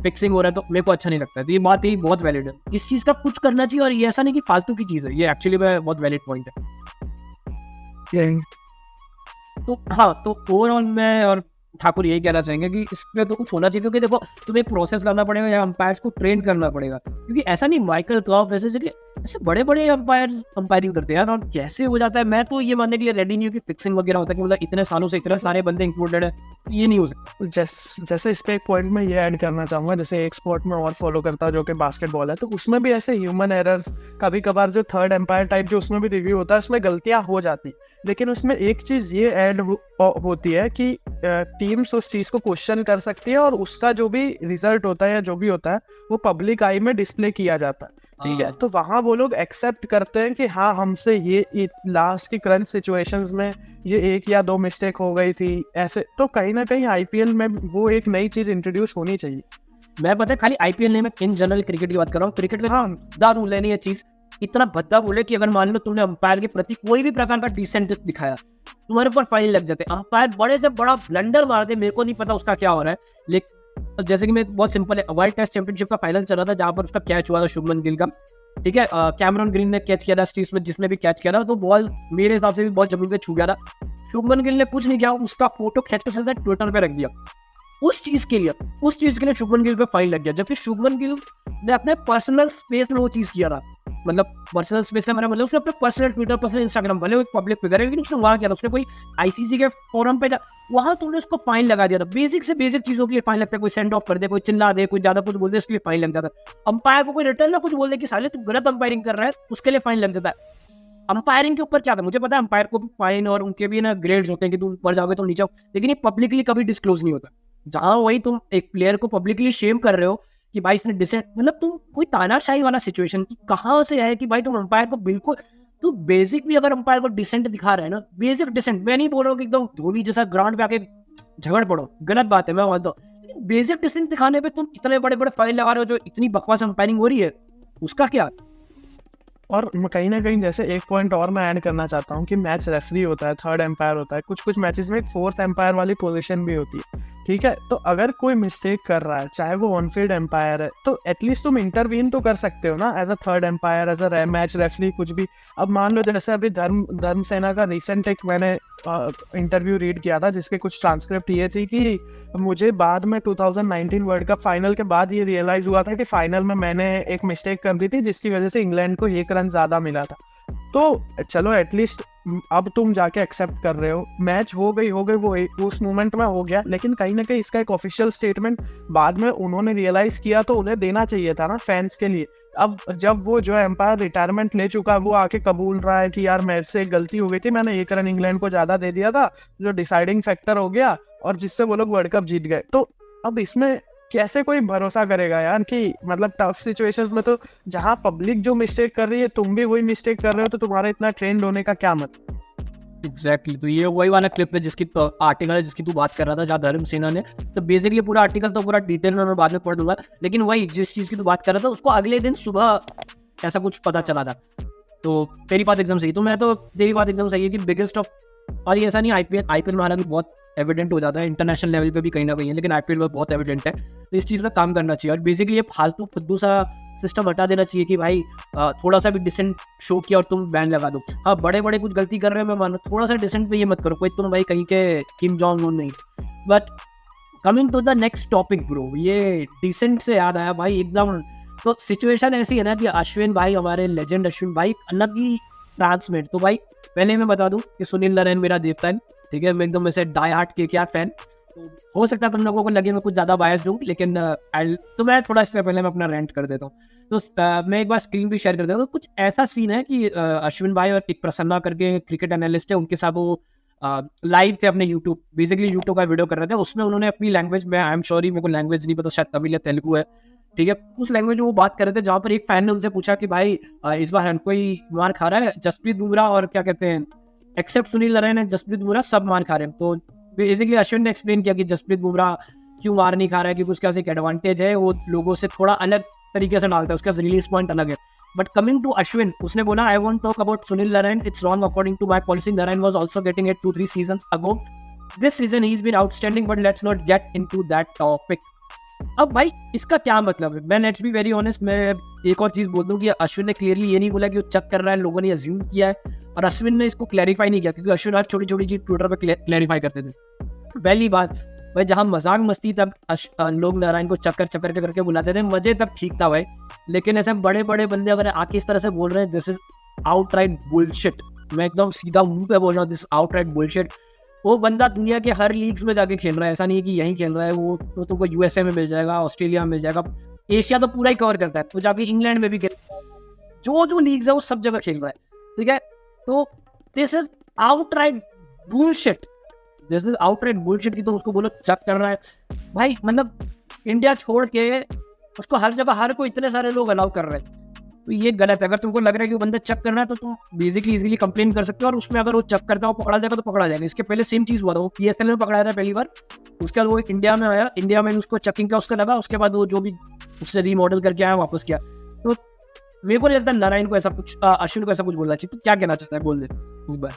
फिक्सिंग हो रहा है तो मेरे को अच्छा नहीं लगता है। तो ये बात ही बहुत वैलिड है, इस चीज़ का कुछ करना चाहिए, और ये ऐसा नहीं कि फालतू की चीज़ है, ये एक्चुअली में बहुत वैलिड पॉइंट है। तो हाँ, तो ओवरऑल मैं और ठाकुर यही कहना चाहेंगे कि इसमें तो कुछ होना चाहिए, क्योंकि देखो तुम्हें एक प्रोसेस करना पड़ेगा या अंपायर्स को ट्रेन करना पड़ेगा, क्योंकि ऐसा नहीं माइकल क्लार्क ऐसे बड़े बड़े अंपायर्स अंपायरिंग करते हैं और कैसे हो जाता है। मैं तो ये मानने के लिए रेडी नहीं हूँ कि फिक्सिंग वगैरह होता है, कि मतलब इतने सालों से इतने सारे बंदे इंक्लूडेड है, ये नहीं हो सकता। जैसे इस पे एक पॉइंट में ये ऐड करना चाहूँगा, जैसे एक स्पोर्ट में और फॉलो करता हूँ जो कि बास्केटबॉल है, तो उसमें भी ऐसे ह्यूमन एरर्स, कभी कभार जो थर्ड एम्पायर टाइप जो उसमें भी रिव्यू होता है उसमें गलतियाँ हो जाती, लेकिन उसमें एक चीज़ ये ऐड होती है कि टीम्स उस चीज़ को क्वेश्चन कर सकती है और उसका जो भी रिजल्ट होता है या जो भी होता है वो पब्लिक आई में डिस्प्ले किया जाता है, ठीक है। तो वहाँ वो लोग एक्सेप्ट करते हैं कि हाँ, हमसे ये लास्ट की क्रंच सिचुएशंस में ये 1 या 2 मिस्टेक हो गई थी ऐसे। तो कहीं ना कहीं आईपीएल में वो एक नई चीज़ इंट्रोड्यूस होनी चाहिए। मैं पता है खाली आईपीएल नहीं, मैं इन जनरल क्रिकेट की बात कर रहा हूँ। क्रिकेट में हाँ रूल है नहीं, ये चीज़ इतना भद्दा बोले कि अगर मान लो तुमने अंपायर के प्रति कोई भी प्रकार का डिसेंट दिखाया, तुम्हारे ऊपर फाइन लग जाते। अंपायर बड़े से बड़ा ब्लंडर मारते, मेरे को नहीं पता उसका क्या हो रहा है, लेकिन जैसे कि मैं बहुत सिंपल है, वर्ल्ड टेस्ट चैंपियनशिप का फाइनल चल रहा था जहां पर उसका कैच हुआ था शुभमन गिल का, ठीक है। कैमरन ग्रीन ने कैच किया था, स्टीव स्मिथ जिसने भी कैच किया था, तो बॉल मेरे हिसाब से भी बॉल जमीन पे छू गया था। शुभमन गिल ने कुछ नहीं किया, उसका फोटो खींच कर सीधा ट्विटर पे रख दिया। उस चीज के लिए शुभमन गिल पे फाइन लग गया, जबकि शुभमन गिल ने अपने पर्सनल स्पेस में वो चीज किया था। मतलब पर्सनल स्पेस से हमारा मतलब उसने अपने पर्सनल ट्विटर, पर्सनल इंस्टाग्राम, भले वो एक पब्लिक फिगर है, लेकिन उसने वहाँ किया था, उसने कोई आईसीसी के फोरम पे वहाँ तुमने उसको फाइन लगा दिया था। बेसिक से बेसिक चीजों के लिए फाइन लगता है, कोई सेंड ऑफ कर दे, कोई चिल्ला दे, कोई ज्यादा कुछ बोल दे, इसके लिए फाइन लग जाता है। अंपायर को कोई रिटर्न में कुछ बोल दे कि साले तू गलत अंपायरिंग कर रहा है, उसके लिए फाइन लग जाता है। अंपायरिंग के ऊपर क्या था मुझे पता है, अंपायर को भी फाइन और उनके भी ना ग्रेड्स होते हैं कि तुम ऊपर जाओगे तो नीचे आओ, लेकिन ये पब्लिकली कभी डिस्क्लोज नहीं होता। जहाँ वही तुम एक प्लेयर को पब्लिकली शेम कर रहे हो कि भाई इसने डिसेंट, मतलब तुम कोई तानाशाही वाला सिचुएशन कहाँ से है कि भाई तुम अंपायर को बिल्कुल, तू बेसिक भी अगर अंपायर को डिसेंट दिखा रहा है ना, बेसिक डिसेंट, मैं नहीं बोल रहा हूँ कि एकदम धोनी जैसा ग्राउंड पे आके झगड़ पड़ो, गलत बात है, मैं मानता हूँ, लेकिन बेसिक डिसेंट दिखाने पे तुम इतने बड़े बड़े फाइन लगा रहे हो, जो इतनी बकवास अंपायरिंग हो रही है, उसका क्या। और कहीं ना कहीं जैसे एक पॉइंट और मैं ऐड करना चाहता हूँ कि मैच रेफरी होता है, थर्ड एम्पायर होता है, कुछ मैचेस में एक फोर्थ एम्पायर वाली पोजीशन भी होती है, ठीक है। तो अगर कोई मिस्टेक कर रहा है, चाहे वो ऑन फील्ड एम्पायर है, तो एटलीस्ट तुम इंटरवीन तो कर सकते हो ना, as a third umpire, as a match referee, कुछ भी। अब मान लो जैसे अभी धर्म सेना का रिसेंट एक मैंने इंटरव्यू रीड किया था, जिसके कुछ ट्रांसक्रिप्ट ये थी कि मुझे बाद में 2019 वर्ल्ड कप फाइनल के बाद ये रियलाइज हुआ था कि फाइनल में मैंने एक मिस्टेक कर दी थी, जिसकी वजह से इंग्लैंड को 1 रन ज़्यादा मिला था। तो चलो एटलीस्ट अब तुम जाके एक्सेप्ट कर रहे हो, मैच हो गई वो उस मोमेंट में हो गया, लेकिन कहीं ना कहीं इसका एक ऑफिशियल स्टेटमेंट बाद में उन्होंने रियलाइज किया तो उन्हें देना चाहिए था ना फैंस के लिए। अब जब वो जो एम्पायर रिटायरमेंट ले चुका है, वो आके कबूल रहा है कि यार मेरे से एक गलती हो गई थी, मैंने 1 रन इंग्लैंड को ज़्यादा दे दिया था, जो डिसाइडिंग फैक्टर हो गया और जिससे वो लोग वर्ल्ड कप जीत गए। तो अब इसमें कैसे कोई भरोसा करेगा यार कि मतलब टफ सिचुएशंस में तो जहां पब्लिक जो मिस्टेक कर रही है तुम भी वही मिस्टेक कर रहे हो, तो तुम्हारा इतना ट्रेंड होने का क्या मतलब। एग्जैक्टली तो ये वही वाला क्लिप है जिसकी आर्टिकल है जिसकी तू बात कर रहा था, जहाँ धर्म सेना ने, तो बेसिकली पूरा आर्टिकल तो पूरा डिटेल में मैं बाद में पढ़ दूंगा, लेकिन वही जिस चीज़ की तू बात कर रहा था उसको अगले दिन सुबह ऐसा कुछ पता चला था। तो तेरी बात एकदम सही, तो मैं तो तेरी बात एकदम सही है कि बिगेस्ट ऑफ, और ये ऐसा नहीं आईपीएल में हालांकि बहुत एविडेंट हो जाता है, इंटरनेशनल लेवल पे भी कहीं ना कहीं है, लेकिन आईपीएल में बहुत एविडेंट है, तो इस चीज़ में काम करना चाहिए। और बेसिकली ये फालतू फुद्दू सा सिस्टम हटा देना चाहिए कि भाई थोड़ा सा भी डिसेंट शो किया और तुम बैन लगा दो। हाँ बड़े बड़े कुछ गलती कर रहे हैं मैं मानो, थोड़ा सा डिसेंट पे ये मत करो, कोई तुम भाई कहीं के किम जोंग उन नहीं। But coming to the next topic bro, ये डिसेंट से याद आया भाई एकदम, तो सिचुएशन ऐसी है ना कि अश्विन भाई, हमारे लेजेंड अश्विन भाई, अलग ही ट्रांसमेट। तो भाई पहले मैं बता दूं कि सुनील नारायण मेरा देवता है, ठीक है, मैं एकदम ऐसे डाई हार्ट के क्या फैन, तो हो सकता है तुम लोगों को लगे मैं कुछ ज़्यादा बायस्ड हूँ, लेकिन तो मैं थोड़ा इस पे पहले मैं अपना रेंट कर देता हूँ। तो मैं एक बार स्क्रीन भी शेयर कर देता हूँ। तो कुछ ऐसा सीन है कि अश्विन भाई और एक प्रसन्ना करके क्रिकेट एनालिस्ट है, उनके साथ वो लाइव थे अपने यूट्यूब, बेसिकली यूट्यूब का वीडियो कर रहे थे। उसमें उन्होंने अपनी लैंग्वेज में, आई एम सॉरी मेरे को लैंग्वेज नहीं पता, शायद तमिल या तेलुगु है, ठीक है, उस लैंग्वेज में वो बात कर रहे थे, जहाँ पर एक फैन ने उनसे पूछा कि भाई इस बार हमको ही मार खा रहा है जसप्रीत बुमराह और क्या कहते हैं, एक्सेप्ट सुनील नारायण है, जसप्रीत बुमराह सब मार खा रहे हैं। तो बेसिकली अश्विन ने एक्सप्लेन किया कि जसप्रीत बुमराह क्यों मार नहीं खा रहा है, क्योंकि उसके पास एक एडवांटेज है, वो लोगों से थोड़ा अलग तरीके से डालता है, उसका रिलीज पॉइंट अलग है। बट कमिंग टू अश्विन, उसने बोला I want talk about Sunil Narine, it's wrong according to my policy, Narine was also getting it 2-3 seasons ago, this season he is been outstanding, but let's not get into that topic. अब भाई इसका क्या मतलब है? मैं let's be very honest, मैं एक और चीज बोल दूं कि अश्विन ने क्लियरली ये नहीं बोला कि वो चेक कर रहा है, लोगों ने अज्यूम किया है, और अश्विन ने इसको क्लैरिफाई नहीं किया, क्योंकि अश्विन हर छोटी छोटी चीज ट्विटर पे क्लैरिफाई करते थे। पहली बात भाई, जहाँ मजाक मस्ती तब लोग नारायण को चक्कर चक्कर के करके बुलाते थे, मजे तब ठीक था भाई, लेकिन ऐसे बड़े बड़े बंदे अगर आके इस तरह से बोल रहे हैं, दिस इज आउटराइट बुलशिट। मैं एकदम सीधा मुंह पे बोल रहा हूँ, दिस आउटराइट बुलशिट। वो बंदा दुनिया के हर लीग्स में जाके खेल रहा है, ऐसा नहीं है कि यहीं खेल रहा है, वो तो तुमको यूएसए में मिल जाएगा, ऑस्ट्रेलिया में मिल जाएगा, एशिया तो पूरा ही कवर करता है, तो जाके इंग्लैंड में भी खेल, जो लीग्स है वो सब जगह खेल रहा है, ठीक है। तो this is outright bullshit, this is outright bullshit की तो उसको बोलो चेक कर रहा है भाई। मतलब इंडिया छोड़ के उसको हर जगह हर कोई इतने सारे लोग अलाउ कर रहे हैं, तो ये गलत है। अगर तुमको लग रहा है कि वो बंदा चेक कर रहा है, तो तुम बेसिकली इजीली कंप्लेन कर सकते हो, और उसमें अगर वो चेक करता है, वो पकड़ा जाएगा तो पकड़ा जाएगा। इसके पहले सेम चीज हुआ था, वो पीएसएल में पकड़ाया था पहली बार, उसके बाद वो इंडिया में आया, इंडिया में उसको चेकिंग का उसका लगा, उसके बाद वो जो भी उसने रीमॉडल करके आया वापस किया। तो मेरे को नहीं लगता नारायण को ऐसा कुछ, अश्विन को ऐसा कुछ बोलना चाहिए। तो क्या कहना चाहता है, बोल दे एक बार।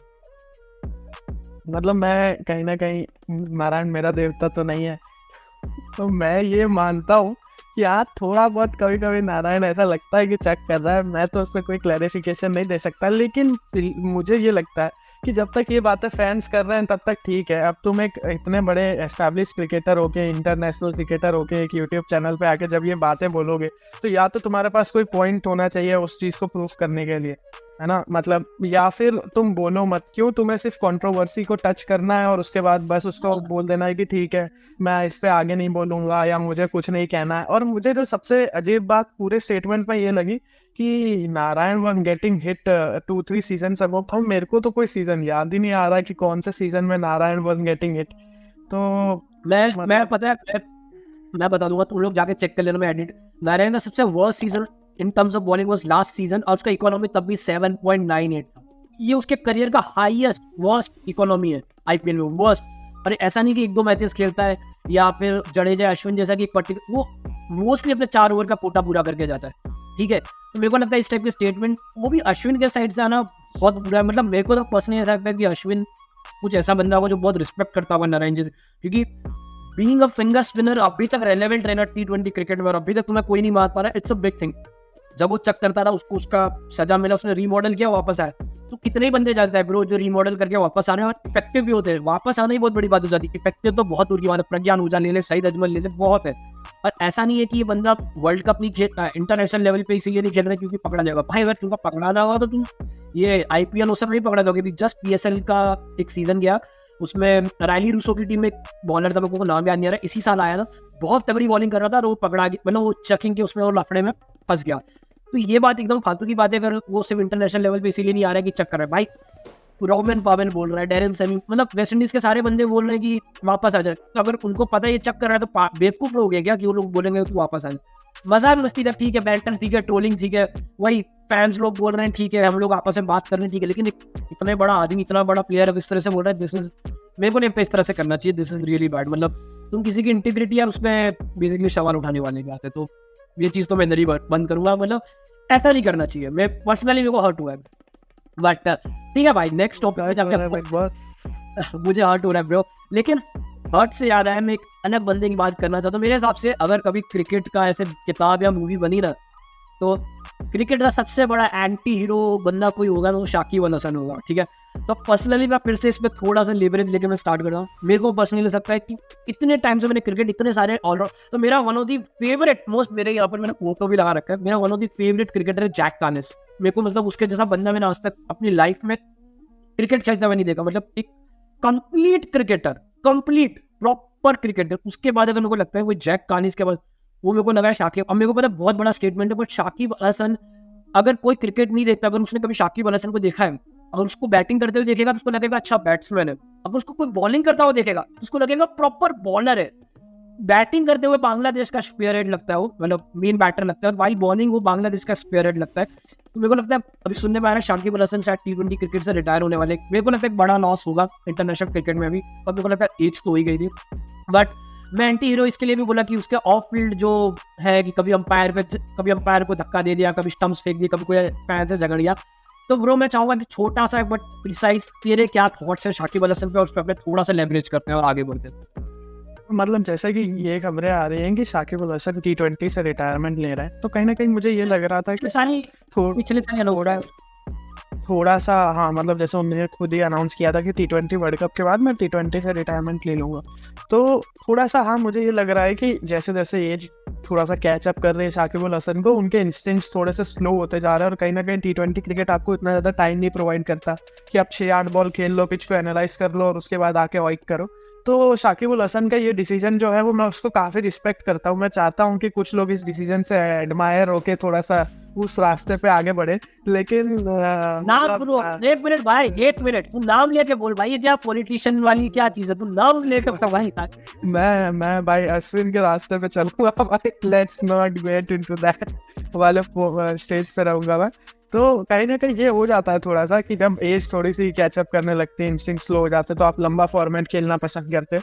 मतलब मैं कहीं ना कहीं, नारायण मेरा देवता तो नहीं है, तो मैं ये मानता हूँ कि यार थोड़ा बहुत कभी कभी नारायण ऐसा लगता है कि चेक कर रहा है, मैं तो उसमें कोई क्लैरिफिकेशन नहीं दे सकता, लेकिन मुझे ये लगता है कि जब तक ये बातें फैंस कर रहे हैं तब तक ठीक है। अब तुम एक इतने बड़े एस्टैब्लिश क्रिकेटर होके, इंटरनेशनल क्रिकेटर होके, एक यूट्यूब चैनल पे आके जब ये बातें बोलोगे, तो या तो तुम्हारे पास कोई पॉइंट होना चाहिए उस चीज़ को प्रूफ करने के लिए, है ना, मतलब, या फिर तुम बोलो मत। क्यों तुम्हें सिर्फ कंट्रोवर्सी को टच करना है और उसके बाद बस उसको बोल देना है कि ठीक है मैं इससे आगे नहीं बोलूंगा या मुझे कुछ नहीं कहना है। और मुझे जो सबसे अजीब बात पूरे स्टेटमेंट में ये लगी कि Narayan was getting hit 2-3 season ago, तो मेरे को तो कोई सीजन याद ही नहीं आ रहा है कि कौन से सीजन में नारायण वाज गेटिंग हिट। तो मैं पता है, मैं बता दूंगा, तुम लोग जाके चेक कर लेना, मैं एडिट। नारायण का सबसे worst season in terms of bowling was last season, और उसका इकोनॉमी तब भी 7.98 था। ये उसके करियर का हाईएस्ट वर्स्ट इकोनॉमी है आईपीएल में, वर्स्ट। और ऐसा नहीं कि 1-2 मैचेस खेलता है या फिर जडेजा अश्विन जैसा कि पर्टिकुलर, वो मोस्टली अपने 4 ओवर का कोटा पूरा करके जाता है, ठीक है। तो मेरे को लगता है इस टाइप के स्टेटमेंट वो भी अश्विन के साइड से आना बहुत बुरा है। मतलब मेरे को तो पर्सनली ऐसा लगता है कि अश्विन कुछ ऐसा बंदा होगा जो बहुत रिस्पेक्ट करता होगा नारायण जी से, क्योंकि बीइंग अ फिंगर स्पिनर अभी तक रेलेवेंट रहना T20 क्रिकेट में, और अभी तक तुम्हें कोई नहीं मार पा रहा, इट्स अ बिग थिंग। जब वो चेक करता था उसको उसका सजा मिला, उसने रीमॉडल किया, वापस आया। तो कितने ही बंदे जाते हैं ब्रो जो रीमॉडल करके वापस आ रहे हैं और इफेक्टिव भी होते हैं। वापस आना ही बहुत बड़ी बात हो जाती है, इफेक्टिव तो बहुत दूर की बात है। प्रज्ञान ऊर्जा ले ले, सईद अजमल ले ले, बहुत है। और ऐसा नहीं है कि ये बंदा वर्ल्ड कप नहीं खेल, इंटरनेशनल लेवल पे इसीलिए नहीं खेल रहा है क्योंकि पकड़ा जाएगा। भाई अगर तुमको पकड़ाना होगा तो तुम ये आईपीएल उस समय नहीं पकड़ा जाओगे। जस्ट पीएसएल का एक सीजन गया, उसमें रायली रूसो की टीम में बॉलर था, मेरे को नाम याद नहीं आ रहा, इसी साल आया था, बहुत तगड़ी बॉलिंग कर रहा था और वो पकड़ा गया, मतलब वो चेकिंग के उसमें और लफड़े में फंस गया। तो ये बात एकदम फालतू की बात है। अगर वो सिर्फ इंटरनेशनल लेवल पे इसीलिए नहीं आ रहा है कि चक्कर है, भाई रोमन पावेल बोल रहा है, डेरेन सेमी, मतलब वेस्ट इंडीज के सारे बंदे बोल रहे हैं कि वापस आ जाए। तो अगर उनको पता है ये चक्कर रहा है तो बेवकूफ लोग है क्या कि वो लोग बोलेंगे कि वापस आ जाए। मजाक मस्ती तक ठीक है, बैटर ठीक है, ट्रोलिंग ठीक है, वही फैंस लोग बोल रहे हैं ठीक है, हम लोग आपस में बात कर रहे हैं ठीक है, लेकिन इतना बड़ा आदमी, इतना बड़ा प्लेयर अब इस तरह से बोल रहा है, दिस इज, मेरे को नहीं इस तरह से करना चाहिए, दिस इज रियली बैड। मतलब तुम किसी की इंटीग्रिटी है उसमें बेसिकली सवाल उठाने वाली बात है, तो ये चीज़ तो मैं अंदर ही बंद करूंगा। मतलब ऐसा नहीं करना चाहिए। मैं पर्सनली मेरे को हर्ट हुआ है, बट ठीक है भाई, नेक्स्ट टॉपिक मुझे हर्ट हो रहा है ब्रो। लेकिन हर्ट से याद आया, मैं एक अलग बंदे की बात करना चाहता हूँ। मेरे हिसाब से अगर कभी क्रिकेट का ऐसे किताब या मूवी बनी ना, तो क्रिकेट का सबसे बड़ा एंटी हीरो बंदा कोई होगा तो शाकिब अल हसन होगा, ठीक है। तो पर्सनली मैं फिर से इस पर थोड़ा सा लेवरेज लेके मैं स्टार्ट करता हूँ। मेरे को पर्सनली लग सकता है कि इतने टाइम से मैंने क्रिकेट इतने सारे ऑलराउंड, तो मेरा one of the favourite most, मेरे यहाँ पर मैंने फोटो भी लगा रखा है, मेरा one of the favourite cricketer है जैक कानिस। मेरे को मतलब उसके जैसा बंदा मैंने आज तक अपनी लाइफ में क्रिकेट खेलता हुआ नहीं देखा। मतलब एक complete cricketer, complete proper super cricketer, उसके बाद अगर मेरे को लगता है वो जैक कानिस के बाद वो मेरे को लगा है शाकिब। अब मेरे को पता है बहुत बड़ा स्टेटमेंट है, बट शाकिब अल हसन, अगर कोई क्रिकेट नहीं देखता, अगर उसने कभी शाकिब अल हसन को देखा है, अगर उसको बैटिंग करते हुए देखेगा तो उसको लगेगा अच्छा बैट्समैन है। अगर उसको कोई बॉलिंग करता हुआ देखेगा तो उसको लगेगा प्रॉपर बॉलर है। बैटिंग करते हुए बांग्लादेश का स्पेयर हेड लगता है वो, मतलब मेन बैटर लगता है, और वाइल बॉलिंग वो बांग्लादेश का स्पेयर हेड लगता है। तो मेरे को लगता है अभी सुनने में आ रहा है शाकिब अल हसन शायद T20 क्रिकेट से रिटायर होने वाले। मेरे को लगता है एक बड़ा लॉस होगा इंटरनेशनल क्रिकेट में अभी, और मेरे को लगता है एज तो हो ही गई थी। बट मैं एंटी हीरो इसके लिए भी बोला कि उसके ऑफ फील्ड जो है कि कभी अंपायर को धक्का दे दिया, कभी स्टंप्स फेंक दिया, कभी कोई फैन से झगड़ गया। तो ब्रो मैं चाहूंगा कि छोटा सा बट प्रिसाइज तेरे क्या थॉट्स है शाकिब अल हसन पे, और उस पर थोड़ा सा लेवरेज करते हैं और आगे बढ़ते हैं। मतलब जैसे कि ये खबरें आ रही हैं कि शाकिब अल हसन T20 से रिटायरमेंट ले रहा है, तो कहीं ना कहीं मुझे ये लग रहा था कि पिछले साल हो रहा है थोड़ा सा, हाँ मतलब जैसे उन्होंने खुद ही अनाउंस किया था कि T20 वर्ल्ड कप के बाद मैं T20 से रिटायरमेंट ले लूँगा। तो थोड़ा सा हाँ मुझे ये लग रहा है कि जैसे जैसे एज थोड़ा सा कैचअप कर रहे हैं शाकिब अल हसन को, उनके इंस्टिंक्ट्स थोड़े से स्लो होते जा रहे हैं, और कहीं ना कहीं T20 क्रिकेट आपको इतना ज़्यादा टाइम नहीं प्रोवाइड करता कि आप 6-8 बॉल खेल लो, पिच को एनालाइज कर लो और उसके बाद आके वाइक करो। तो शाकिब अल हसन का ये डिसीजन जो है वो मैं उसको काफ़ी रिस्पेक्ट करता हूँ। मैं चाहता हूँ कि कुछ लोग इस डिसीजन से एडमायर होके थोड़ा सा उस रास्ते पे आगे बढ़े, लेकिन नाम ब्रो, एक मिनट भाई, एक मिनट, तू नाम लेके बोल भाई, ये क्या पॉलिटिशियन वाली क्या चीज है, तू नाम लेके बोल भाई। मैं भाई अश्विन के रास्ते पे चलूंगा भाई, let's not get into that वाले स्टेज पे रहूंगा मैं। तो कहीं ना कहीं ये हो जाता है थोड़ा सा कि जब एज थोड़ी सी कैचअप करने लगती है, इंस्टिंक्ट स्लो हो जाते, तो आप लंबा फॉर्मेट खेलना पसंद करते।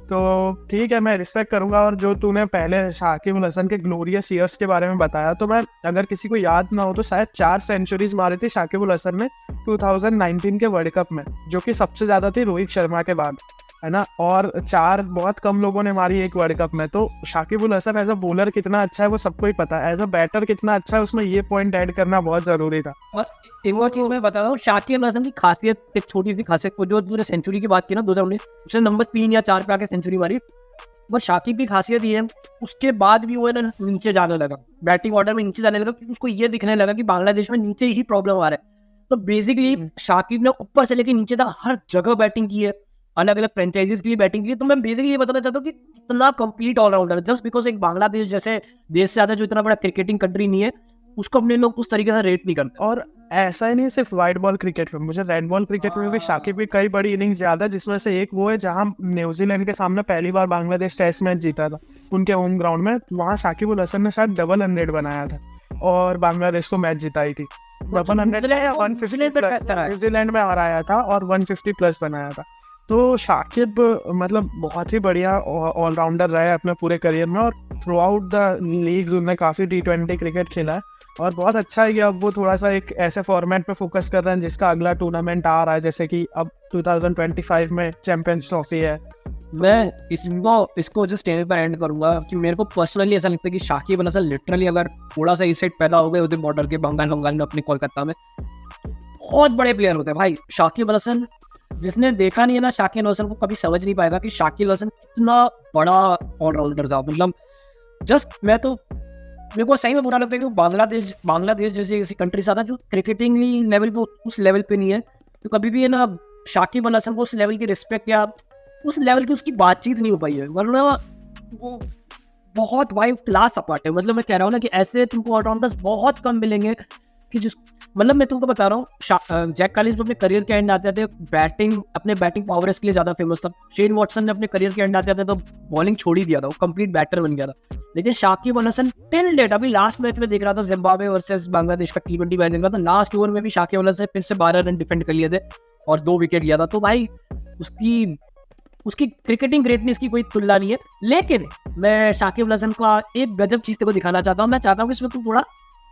तो ठीक है, मैं रिस्पेक्ट करूंगा। और जो तूने पहले शाकिब अल हसन के ग्लोरियस ईयर्स के बारे में बताया, तो मैं अगर किसी को याद ना हो तो शायद 4 सेंचुरीज मारी थी शाकिब अल हसन ने 2019 के वर्ल्ड कप में, जो कि सबसे ज़्यादा थी रोहित शर्मा के बाद, है ना। और 4 बहुत कम लोगों ने मारी एक वर्ल्ड कप में। तो Shakib Al Hasan as a bowler कितना अच्छा है वो सबको ही पता है, एज अ बैटर कितना अच्छा है, उसमें ये पॉइंट ऐड करना बहुत जरूरी था। और एक और चीज मैं बता रहा हूँ, शाकिब अल हसन की खासियत, एक छोटी सी खासियत, जो तूने सेंचुरी की बात की ना 2019, उसने नंबर 3 या 4 पे आके सेंचुरी मारी। बट शाकिब की खासियत ये है, उसके बाद भी वो है ना नीचे जाने लगा, बैटिंग ऑर्डर में नीचे जाने लगा, क्योंकि उसको ये दिखने लगा कि बांग्लादेश में नीचे ही प्रॉब्लम आ रहा है। तो बेसिकली शाकिब ने ऊपर से लेकर नीचे तक हर जगह बैटिंग की है, अलग अलग फ्रेंचाइजीज के लिए बैटिंग की है। तो मैं बेसिकली ये बताना चाहता हूँ कि इतना कंप्लीट ऑलराउंडर, जस्ट बिकॉज एक बांग्लादेश जैसे देश से आता है जो इतना बड़ा क्रिकेटिंग कंट्री नहीं है, उसको अपने लोग उस तरीके से रेट नहीं करते। और ऐसा ही नहीं सिर्फ वाइट बॉल क्रिकेट में, मुझे रेड बॉल क्रिकेट में भी शाकिब की कई बड़ी इनिंग्स याद है, जिसमें से एक वो है जहां न्यूजीलैंड के सामने पहली बार बांग्लादेश टेस्ट मैच जीता था उनके होम ग्राउंड में। वहां शाकिब अल हसन ने शायद डबल 100 बनाया था और बांग्लादेश को मैच जिताई थी। डबल 100 न्यूजीलैंड में हराया था और 150 प्लस बनाया था। तो शाकिब मतलब बहुत ही बढ़िया ऑलराउंडर रहा है अपने पूरे करियर में, और थ्रू आउट द लीग उन्होंने काफ़ी T20 क्रिकेट खेला है। और बहुत अच्छा है कि अब वो थोड़ा सा एक ऐसे फॉर्मेट पे फोकस कर रहे हैं जिसका अगला टूर्नामेंट आ रहा है, जैसे कि अब 2025 में चैंपियंस ट्रॉफी है। मैं इसको जस्ट यहीं पर एंड करूंगा कि मेरे को पर्सनली ऐसा लगता है कि शाकिब अल हसन लिटरली अगर थोड़ा सा इस साइड पैदा हो गए उधर बॉर्डर के बंगाल में अपने कोलकाता में, बहुत बड़े प्लेयर होते हैं भाई। शाकिब अल हसन, जिसने देखा नहीं है ना शाकिब अल हसन को, कभी समझ नहीं पाएगा कि शाकिब अल हसन कितना बड़ा ऑलराउंडर था। मतलब जस्ट मेरे को सही में बुरा लगता है कि बांग्लादेश जैसे किसी कंट्री से आता जो क्रिकेटिंग लेवल पे उस लेवल पे नहीं है, तो कभी भी है ना शाकिब अल हसन को उस लेवल की रिस्पेक्ट या उस लेवल की उसकी बातचीत नहीं हो पाई है, वरना वो बहुत भाई क्लास अपार्ट है। मतलब मैं कह रहा हूँ ना कि ऐसे तुमको ऑलराउंडर्स बहुत कम मिलेंगे कि जिस, मतलब मैं तुमको बता रहा हूँ, जैक कालिस जो अपने करियर के एंड आते थे अपने बैटिंग पावर्स के लिए ज़्यादा फेमस था। शेन वॉटसन ने अपने करियर के एंड आते थे तो बॉलिंग छोड़ ही दिया था, वो कंप्लीट बैटर बन गया था। लेकिन शाकिब अल हसन टिल डेट, अभी लास्ट मैच में देख रहा था जिम्बाब्वे वर्सेस बांग्लादेश का T20 मैच देख रहा था, लास्ट ओवर में भी शाकिब अल हसन फिर से 12 रन डिफेंड कर लिए थे और 2 विकेट लिया था। तो भाई उसकी क्रिकेटिंग ग्रेटनेस की कोई तुलना नहीं है। लेकिन मैं शाकिब अल हसन का एक गजब चीज़ को दिखाना चाहता हूँ। मैं चाहता हूँ कि इसमें तू थोड़ा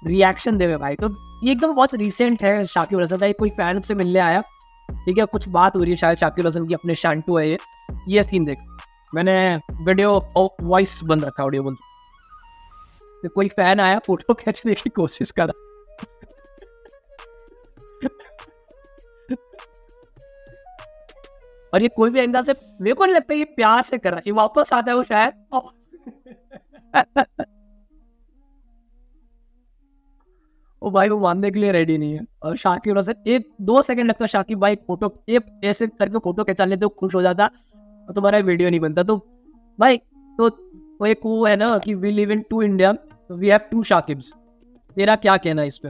रिएक्शन देवे भाई। तो ये एकदम बहुत रिसेंट है, शाकिब अल हसन का कोई फैन से मिलने आया, ठीक है, कुछ बात हो रही है शायद शाकिब अल हसन की, अपने शांटू है ये सीन देख, मैंने वीडियो वॉइस बंद रखा, ऑडियो बंद। तो कोई फैन आया, फोटो खींचने की कोशिश करा, और ये कोई भी एंगल से मेरे को नहीं लगता ये प्यार से कर रहा है, ये वापस आता है वो शायद वो भाई वो मानने के लिए रेडी नहीं है। और शाकिब अल हसन 1-2 सेकंड लगता है शाकिब भाई फोटो एक ऐसे करके फोटो खिंचा लेते, खुश हो जाता और तुम्हारा वीडियो नहीं बनता। तो भाई तो वो एक वो है ना कि we live in two India, we have two Shakibs. तेरा क्या कहना है इस पे?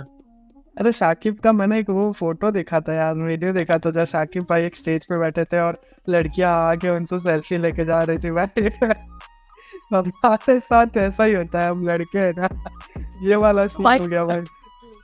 अरे शाकिब का मैंने एक वो फोटो देखा था यार, वीडियो देखा था, जब शाकिब भाई एक स्टेज पे बैठे थे और लड़कियां आके उनसे सेल्फी लेके जा रही थी भाई। हमारे साथ ऐसा ही होता है, हम लड़के है ना, ये वाला सीन भाई- हो गया भाई।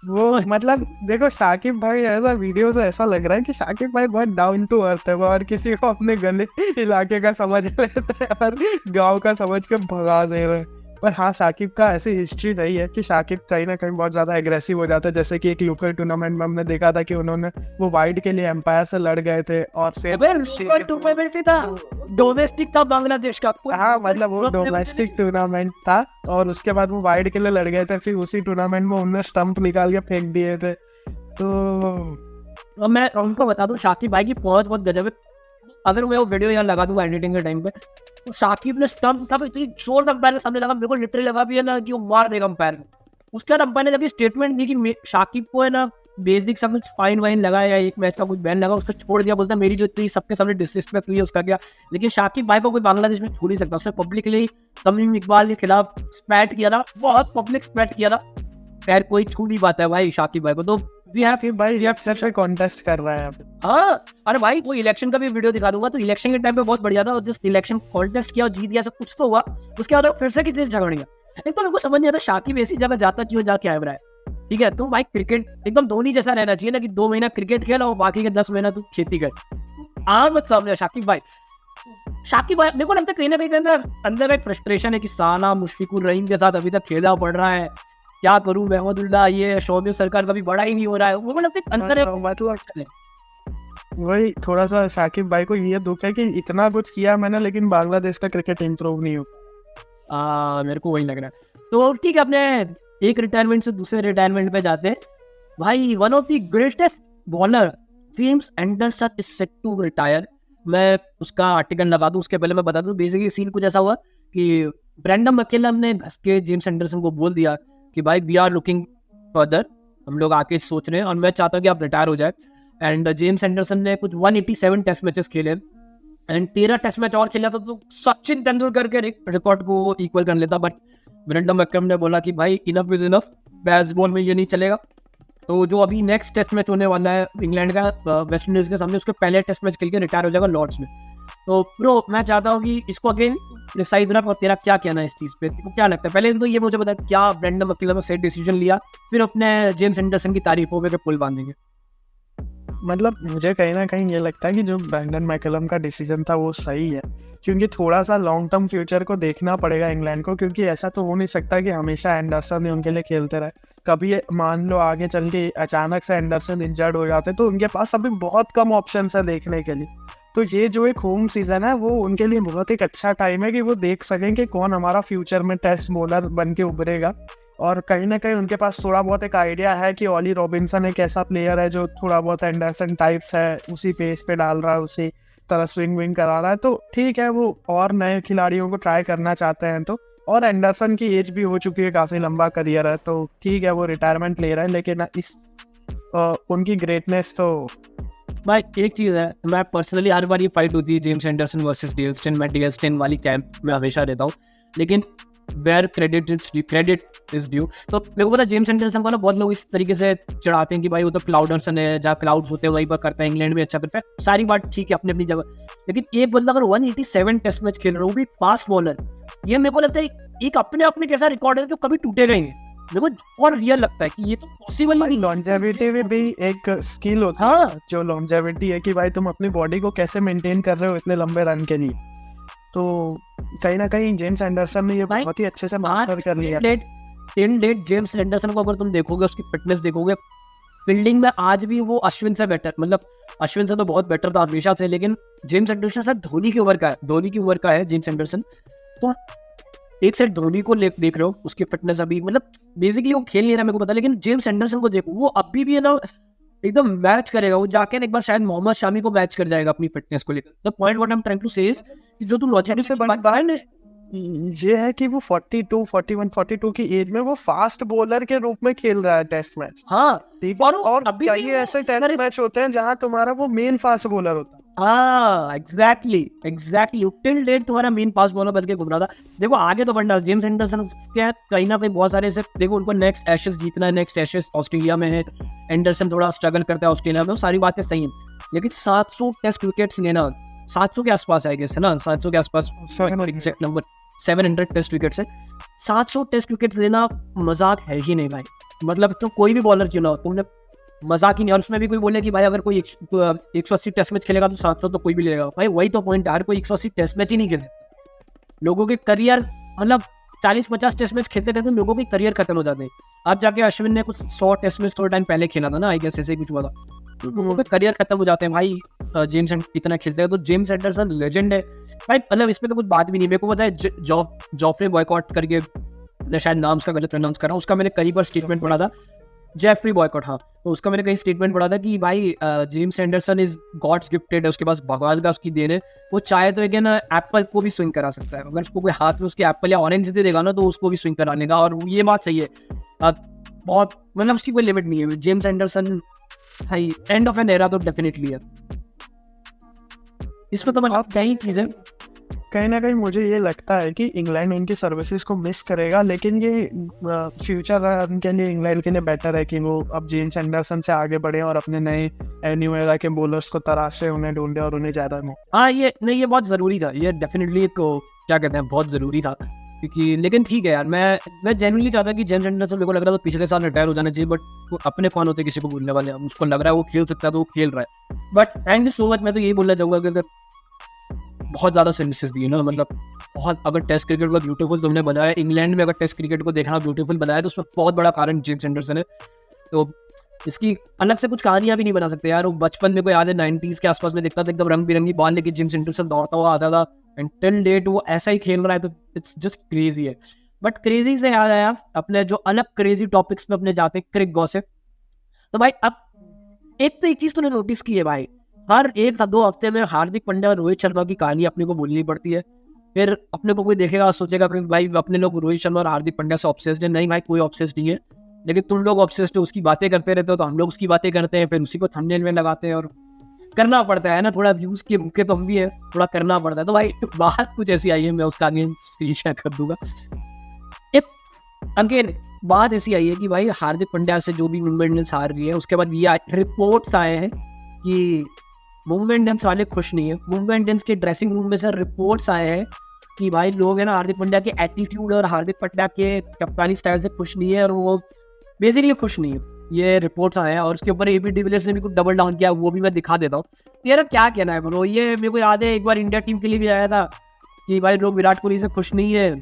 वो मतलब देखो शाकिब भाई ऐसा वीडियो से ऐसा लग रहा है कि शाकिब भाई बहुत डाउन टू अर्थ है, वो और किसी को अपने गले इलाके का समझ लेते हैं और गांव का समझ के भगा दे रहे हैं। पर हाँ, शाकिब का ऐसी हिस्ट्री रही है कि शाकिब कहीं ना कहीं बहुत ज़्यादा एग्रेसिव हो जाता है। जैसे कि एक लोकल टूर्नामेंट में हमने देखा था कि उन्होंने वो वाइड के लिए एम्पायर से लड़ गए थे और फिर टूर्नामेंट था, डोमेस्टिक था बांग्लादेश का। हाँ मतलब वो डोमेस्टिक टूर्नामेंट था और उसके बाद वो वाइड के लिए लड़ गए थे, फिर उसी टूर्नामेंट में उन्होंने स्टंप निकाल के फेंक दिए थे। तो और मैं उनको बता दूं, शाकिब भाई की पहुंच बहुत गजब है। अगर मैं वो वीडियो यहाँ लगा दूंगा एडिटिंग के टाइम पे, तो शाकिब ने स्टंप उठा तो इतनी जोर से अंपायर के सामने लगा, मेरे को लिटरली लगा भी है ना कि वो मार देगा अंपायर को। उसके बाद अंपायर ने जब स्टेटमेंट दी कि शाकिब को है ना बेसिक सब कुछ फाइन वाइन लगा या एक मैच का कुछ बैन लगा, उसको छोड़ दिया, बोलता मेरी जो इतनी सबके सामने डिसरिस्पेक्ट हुई है उसका क्या। लेकिन शाकिब भाई को कोई बांग्लादेश में छू नहीं सकता। उसने पब्लिकली तमीम इकबाल के खिलाफ स्पैट किया था, बहुत पब्लिक स्पैट किया था। खैर कोई छू नहीं पाता है भाई शाकिब भाई को। तो वी हैव शाकिब भाई सबसे कॉन्टेस्ट कर रहा है अब। हाँ, अरे भाई वो इलेक्शन का भी वीडियो दिखा दूंगा। तो इलेक्शन के टाइम पे बहुत बढ़िया था, और जिस इलेक्शन कॉन्टेस्ट किया और जीत गया, सब कुछ तो हुआ। उसके बाद वो फिर से किसी से झगड़ गया। एक तो मेरे को समझ नहीं आता शाकिब ऐसी जगह जाता क्यों, जाके आया है। ठीक है, तो भाई क्रिकेट एकदम धोनी जैसा रहना चाहिए ना, कि 2 महीना क्रिकेट खेला और बाकी के 10 महीना तू खेती कर। मत सामने शाकिब भाई मेरे को लगता है कहीं ना कहीं अंदर एक फ्रस्ट्रेशन है कि साना मुशफिकुर रहीम के साथ अभी तक खेलना पड़ रहा है। क्या करूं, महमूदुल्लाह ये शौबिया सरकार का भी बड़ा ही नहीं हो रहा है। वो लगता है अंदर मतलब वही थोड़ा सा शाकिब भाई को ये दुख है कि इतना कुछ किया मैंने, लेकिन बांग्लादेश का क्रिकेट इंप्रूव नहीं हो। मेरे को वही लग रहा है। तो ठीक है, अपने एक रिटायरमेंट से दूसरे रिटायरमेंट पे जाते हैं। भाई one of the greatest bowler James Anderson is set to retire. मैं उसका आर्टिकल लगा दूं, उसके पहले मैं बता दूं बेसिकली सीन कुछ ऐसा हुआ कि ब्रेंडन मैकलम ने घस के जेम्स एंडरसन को बोल दिया कि भाई वी आर लुकिंग फर्दर, हम लोग आके सोच रहे हैं और मैं चाहता हूँ कि आप रिटायर हो जाए। एंड जेम्स एंडरसन ने कुछ 187 टेस्ट मैचेस खेले एंड 13 टेस्ट मैच और खेला तो सचिन तेंदुलकर के रिकॉर्ड को इक्वल कर लेता। बट ब्रेंडन मैकलम ने बोला कि भाई इनफ इज इनफ, बेसबॉल में ये नहीं चलेगा। तो जो अभी नेक्स्ट टेस्ट मैच होने वाला है इंग्लैंड का वेस्ट इंडीज के सामने, उसके पहले टेस्ट मैच खेल के रिटायर हो जाएगा लॉर्ड्स में। तो ब्रो मैं चाहता हूँ कि इसको अगेन प्रिसाइज रख, और तेरा क्या कहना है इस चीज़ पे, तो क्या लगता है? पहले तो ये मुझे बता क्या ब्रेंडन मैकलम ने सही डिसीजन लिया, फिर अपने जेम्स एंडरसन की तारीफों पे पुल बांधेंगे। मतलब मुझे कहीं ना कहीं ये लगता है कि जो ब्रेंडन मैकलम का डिसीजन था वो सही है, क्योंकि थोड़ा सा लॉन्ग टर्म फ्यूचर को देखना पड़ेगा इंग्लैंड को, क्योंकि ऐसा तो हो नहीं सकता कि हमेशा एंडरसन ही उनके लिए खेलते रहे। कभी मान लो आगे चल के अचानक से एंडरसन इंजर्ड हो जाते तो उनके पास अभी बहुत कम ऑप्शन है देखने के लिए। तो ये जो एक होम सीजन है वो उनके लिए बहुत एक अच्छा टाइम है कि वो देख सकें कि कौन हमारा फ्यूचर में टेस्ट बॉलर बन के उभरेगा। और कहीं ना कहीं उनके पास थोड़ा बहुत एक आइडिया है कि ऑली रॉबिन्सन एक ऐसा प्लेयर है जो थोड़ा बहुत एंडरसन टाइप्स है, उसी पेस पे डाल रहा है, उसी तरह स्विंग विंग करा रहा है। तो ठीक है, वो और नए खिलाड़ियों को ट्राई करना चाहते हैं। तो और एंडरसन की एज भी हो चुकी है, काफ़ी लंबा करियर है, तो ठीक है वो रिटायरमेंट ले रहा है, लेकिन इस उनकी ग्रेटनेस तो भाई एक चीज़ है, मैं पर्सनली हर बार ये फाइट होती है James Anderson versus Dale Steyn, मैं डेल स्टेन वाली कैंप में हमेशा रहता हूँ, लेकिन वेयर क्रेडिट इज ड्यू। तो मेरे को पता जेम्स एंडरसन को ना बहुत लोग इस तरीके से चढ़ाते हैं कि भाई वो तो क्लाउडर्सन है, जहाँ क्लाउड्स होते हैं वहीं पर करता है, इंग्लैंड में अच्छा करता है, सारी बात ठीक है अपनी अपनी जगह। लेकिन एक बंदा अगर 187 टेस्ट मैच खेल रहा है, वो भी फास्ट बॉलर, ये मेरे को लगता है एक अपने आप में कैसा रिकॉर्ड है जो कभी टूटेगा ही नहीं। मेरे को और रियल लगता है कि ये तो पॉसिबल ही नहीं। लॉन्जेविटी में भी एक स्किल होता है, जो लॉन्जेविटी है कि भाई तुम अपनी बॉडी को कैसे मेंटेन कर रहे हो इतने लंबे रन के लिए। तो कहीं ना कहीं जेम्स एंडरसन ने ये बहुत ही अच्छे से मास्टर कर लिया। टिल डेट जेम्स एंडरसन को अगर तुम देखोगे, उसकी फिटनेस देखोगे, फील्डिंग में आज भी वो अश्विन से बेटर, मतलब अश्विन से तो बहुत बेटर था हमेशा से, लेकिन जेम्स एंडरसन शायद धोनी की उम्र का है जेम्स एंडरसन। तो एक साइड धोनी को देख रहे हो, उसकी फिटनेस अभी मतलब बेसिकली वो खेल नहीं रहा मेरे को पता, लेकिन जेम्स एंडरसन को देखो, वो अभी भी है ना एकदम मैच करेगा, वो जाके एक बार शायद मोहम्मद शामी को मैच कर जाएगा अपनी फिटनेस को लेकर। The point what I am trying to say is कि जो तू लॉजिक से बात कर रहा है ये है कि वो 42, 41, 42 की एज में वो फास्ट बॉलर के रूप में खेल रहा है टेस्ट मैच। हाँ, और अभी कई ऐसे टेस्ट मैच होते हैं जहां तुम्हारा वो मेन फास्ट बॉलर होता है, हाँ एग्जैक्टली टिल डेट तुम्हारा मेन पास बॉलर बन के घूम रहा था। देखो आगे तो बंदा जेम्स एंडरसन क्या है, कहीं ना कहीं बहुत सारे ऐसे, देखो उनको नेक्स्ट एशेस जीतना है, नेक्स्ट एशेस ऑस्ट्रेलिया में है, एंडरसन थोड़ा स्ट्रगल करता है ऑस्ट्रेलिया में, वो सारी बातें सही हैं, लेकिन 700 टेस्ट विकेट्स लेना, 700 के आसपास आई गेस है ना, 700 के आसपास एग्जैक्ट नंबर, 700 टेस्ट विकेट्स है, 700 टेस्ट विकेट्स लेना मजाक है ही नहीं भाई। मतलब तो कोई भी बॉलर क्यों ना हो, तुमने मजाक ही नहीं। और उसमें भी कोई बोले कि भाई अगर कोई 180 टेस्ट मैच खेलेगा तो 700 तो कोई भी लेगा, भाई वही तो पॉइंट है, हर कोई 180 टेस्ट मैच ही नहीं खेल सकता। लोगों के करियर मतलब 40-50 टेस्ट मैच खेलते खेलते लोगों के करियर खत्म हो जाते हैं। अब जाके अश्विन ने कुछ 100 टेस्ट मैच थोड़ा टाइम पहले खेला था ना, आई गेस ऐसे कुछ हुआ था, तो लोगों के करियर खत्म हो जाते हैं भाई। जेम्स इतना खेलते हैं तो जेम्स एंडरसन लेजेंड है भाई, मतलब इसमें तो कुछ बात भी नहीं। मेरे को पता है जॉफ्रे बॉयकॉट करके, मैं शायद नाम उसका गलत प्रोनाउंस कर रहा हूँ, उसका मैंने कई बार स्टेटमेंट पढ़ा था, जेफरी बॉयकॉट, हाँ, तो उसका मैंने कहीं स्टेटमेंट पढ़ा था कि भाई James Anderson is God's gifted है, उसके पास भगवान का उसकी देन है, वो चाहे तो एक है ना एप्पल को भी स्विंग करा सकता है, अगर उसको कोई हाथ में उसके एप्पल या ऑरेंज दे देगा ना तो उसको भी स्विंग कराने का, और ये बात सही है। बहुत मतलब उसकी कोई लिमिट नहीं है जेम्स एंडरसन भाई, एंड ऑफ एन एरा तो डेफिनेटली है। इसमें तो मतलब कई चीजें, कहीं ना कहीं मुझे ये लगता है कि इंग्लैंड उनकी सर्विसेज को मिस करेगा, लेकिन ये फ्यूचर के लिए इंग्लैंड के लिए बेटर है कि वो अब जेम्स एंडरसन से आगे बढ़े और अपने नए न्यू एरा के बॉलर्स को तराशे, उन्हें ढूंढे और उन्हें ज़्यादा हाँ ये नहीं, ये बहुत ज़रूरी था, ये डेफिनेटली एक क्या कहते हैं बहुत ज़रूरी था, क्योंकि लेकिन ठीक है यार, मैं जेन्युइनली चाहता कि जेम्स एंडरसन, मेरे को लग रहा था पिछले साल रिटायर हो जाना चाहिए, बट वो अपने फैन होते किसी को भूलने वाले हैं, उसको लग रहा है वो खेल सकता है तो वो खेल रहा है। But thank you so much, मैं तो यही बोलना चाहूँगा कि अगर बहुत ज़्यादा सर्विसेज दी ना, मतलब बहुत, अगर टेस्ट क्रिकेट को ब्यूटीफुल तुमने बनाया, इंग्लैंड में अगर टेस्ट क्रिकेट को देखना ब्यूटीफुल बनाया तो उसमें बहुत बड़ा कारण जेम्स एंडरसन है। तो इसकी अलग से कुछ कहानियां भी नहीं बना सकते यार। वो बचपन में कोई याद है 90s के आसपास में दिखता था एकदम रंग बिरंगी बॉल लेके जेम्स एंडरसन दौड़ता हुआ आता था, एंड टिल डेट वो ऐसा ही खेल रहा है, तो इट्स जस्ट क्रेजी है। बट क्रेजी से याद आया, अपने जो अलग क्रेजी टॉपिक्स पे अपने जाते क्रिक गॉसिप, तो भाई अब एक चीज तूने नोटिस की है भाई, हर 1-2 हफ्ते में हार्दिक पांड्या और रोहित शर्मा की कहानी अपने को बोलनी पड़ती है। फिर अपने को कोई देखेगा सोचेगा कि भाई अपने लोग रोहित शर्मा और हार्दिक पांड्या से ऑब्सेस्ड है। नहीं भाई, कोई ऑब्सेस्ड नहीं है, लेकिन तुम लोग ऑब्सेस्ड हो, उसकी बातें करते रहते हो, तो हम लोग उसकी बातें करते हैं, फिर उसी को थंबनेल में लगाते हैं, और करना पड़ता है ना, थोड़ा व्यूज के भूखे तो हम भी है, थोड़ा करना पड़ता है। तो भाई बात कुछ ऐसी आई है, मैं उसका आगे स्क्रीन शेयर कर दूंगा। अगेन बात ऐसी आई है कि भाई हार्दिक पांड्या से जो भी मुंबई इंडियंस हार रही है, उसके बाद ये रिपोर्ट्स आए हैं कि मुंबई इंडियंस वाले खुश नहीं है। मुंबई इंडियंस के ड्रेसिंग रूम में से रिपोर्ट्स आए हैं कि भाई लोग है ना हार्दिक पांड्या के एटीट्यूड और हार्दिक पांड्या के कप्तानी स्टाइल से खुश नहीं है, और वो बेसिकली खुश नहीं है, ये रिपोर्ट्स आए हैं। और उसके ऊपर एबी डिविलियर्स ने भी कुछ डबल डाउन किया, वो भी मैं दिखा देता हूँ। यार क्या कहना है ब्रो, ये मेरे को याद है एक बार इंडिया टीम के लिए भी आया था कि भाई लोग विराट कोहली से खुश नहीं है।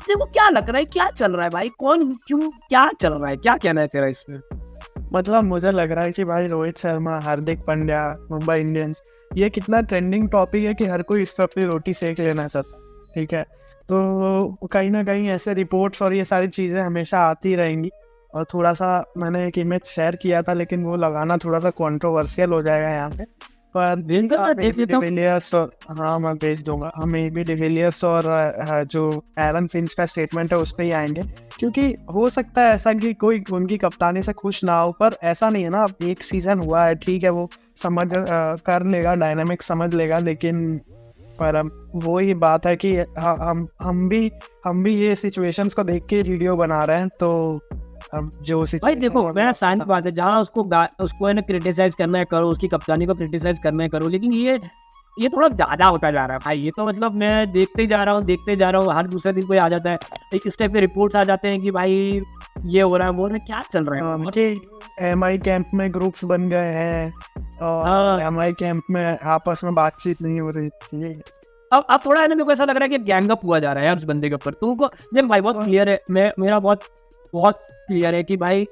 देखो क्या लग रहा है, क्या चल रहा है भाई, कौन क्यों क्या चल रहा है, क्या कहना है तेरा इसमें? मतलब मुझे लग रहा है कि भाई रोहित शर्मा, हार्दिक पांड्या, मुंबई इंडियंस, ये कितना ट्रेंडिंग टॉपिक है कि हर कोई इस पर अपनी रोटी सेक लेना चाहता है, ठीक है। तो कहीं ना कहीं ऐसे रिपोर्ट्स और ये सारी चीज़ें हमेशा आती रहेंगी। और थोड़ा सा मैंने एक इमेज शेयर किया था, लेकिन वो लगाना थोड़ा सा कंट्रोवर्शियल हो जाएगा यहाँ पे, पर डिविलियर्स और हाँ मैं भेज दूंगा, हम एबी डिविलियर्स और जो एरन फिंच का स्टेटमेंट है उस पर ही आएंगे, क्योंकि हो सकता है ऐसा कि कोई उनकी कप्तानी से खुश ना हो, पर ऐसा नहीं है ना, अब एक सीजन हुआ है, ठीक है, वो समझ कर लेगा, डायनामिक समझ लेगा, लेकिन पर वो ही बात है कि हम भी ये सिचुएशंस को देख के वीडियो बना रहे हैं। तो जो भाई देखो मैं शांत बात है, जहाँ उसको है ना क्रिटिसाइज करना है करो, उसकी कप्तानी को क्रिटिसाइज करना है करो, लेकिन ये थोड़ा ज्यादा होता जा रहा है भाई। ये तो मतलब मैं देखते जा रहा हूँ, हर दूसरे दिन कोई आ जाता है इस टाइप के रिपोर्ट्स आ जाते हैं कि भाई ये हो रहा है वो, क्या चल रहा है। MI कैंप में ग्रुप्स बन गए हैं और MI कैंप में आपस में बातचीत नहीं हो रही थी। अब थोड़ा है ना, मेरे को ऐसा लग रहा है कि गैंगअप हुआ जा रहा है यार उस बंदे के ऊपर। तुमको देख भाई बहुत क्लियर है, मेरा बहुत क्लियर है कि भाई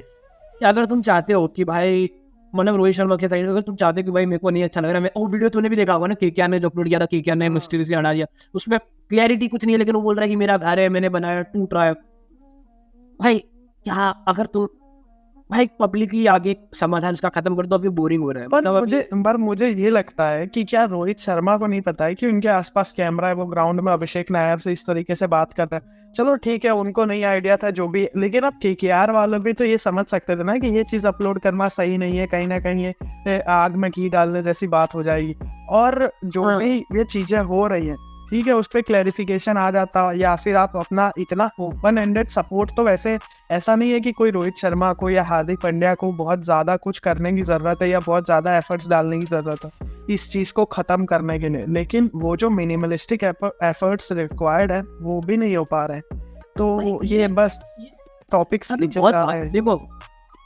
अगर तुम चाहते हो कि भाई मतलब रोहित शर्मा के साइड, अगर तुम चाहते हो कि भाई मेरे को नहीं अच्छा लग रहा है, वो वीडियो तूने भी देखा होगा ना केकेआर ने जो अपलोड किया था, केकेआर ने मिस्टीरियसली हटा दिया, उसमें क्लैरिटी कुछ नहीं है, लेकिन वो बोल रहा है कि मेरा घर है, मैंने बनाया, टूट रहा है। भाई क्या अगर तुम भाई पब्लिकली आगे समाधान इसका खत्म कर दो, अभी बोरिंग हो रहा है। मतलब अभी पर मुझे ये लगता है कि क्या रोहित शर्मा को नहीं पता है कि उनके आसपास कैमरा है, वो ग्राउंड में अभिषेक नायर से इस तरीके से बात कर रहा है। चलो ठीक है, उनको नहीं आइडिया था जो भी, लेकिन अब KKR वालों भी तो ये समझ सकते थे ना कि ये चीज़ अपलोड करना सही नहीं है, कहीं ना कहीं ये आग में घी डालने जैसी बात हो जाएगी। और जो भी ये चीज़ें हो रही हैं, ठीक है, उस पर क्लैरिफिकेशन आ जाता, या फिर आप अपना इतना ओपन एंडेड सपोर्ट, तो वैसे ऐसा नहीं है कि कोई रोहित शर्मा को या हार्दिक पांड्या को बहुत ज़्यादा कुछ करने की ज़रूरत है या बहुत ज़्यादा एफर्ट्स डालने की ज़रूरत है इस चीज़ को ख़त्म करने के लिए, लेकिन वो जो मिनिमलिस्टिक एफर्ट्स रिक्वायर्ड है वो भी नहीं हो पा रहे हैं। तो ये बस टॉपिक्स देखो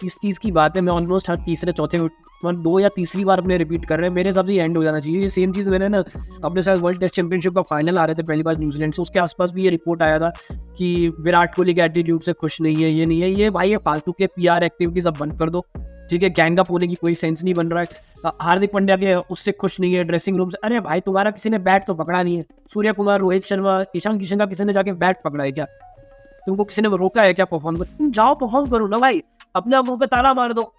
इस चीज़ की बात है, मैं ऑलमोस्ट हर तीसरे चौथे 2 या तीसरी बार अपने रिपीट कर रहे हैं, मेरे हिसाब से एंड हो जाना चाहिए। ये सेम चीज़ मैंने ना अपने साथ वर्ल्ड टेस्ट चैंपियनशिप का फाइनल आ रहे थे पहली बार न्यूजीलैंड से, उसके आसपास भी ये रिपोर्ट आया था कि विराट कोहली के एटीट्यूड से खुश नहीं है, ये नहीं है, ये भाई ये फालतू के PR एक्टिविटीज अब बंद कर दो, ठीक है। गैंग अप होने की कोई सेंस नहीं बन रहा है। हार्दिक पांड्या के उससे खुश नहीं है ड्रेसिंग रूम से, अरे भाई तुम्हारा किसी ने बैट तो पकड़ा नहीं है, सूर्य कुमार, रोहित शर्मा, ईशान किशन का किसी ने जाके बैट पकड़ा है क्या? तुमको किसी ने रोका है क्या परफॉर्म कर? तुम जाओ परफॉर्म करो ना भाई, अपने मुंह पे ताला मार दो।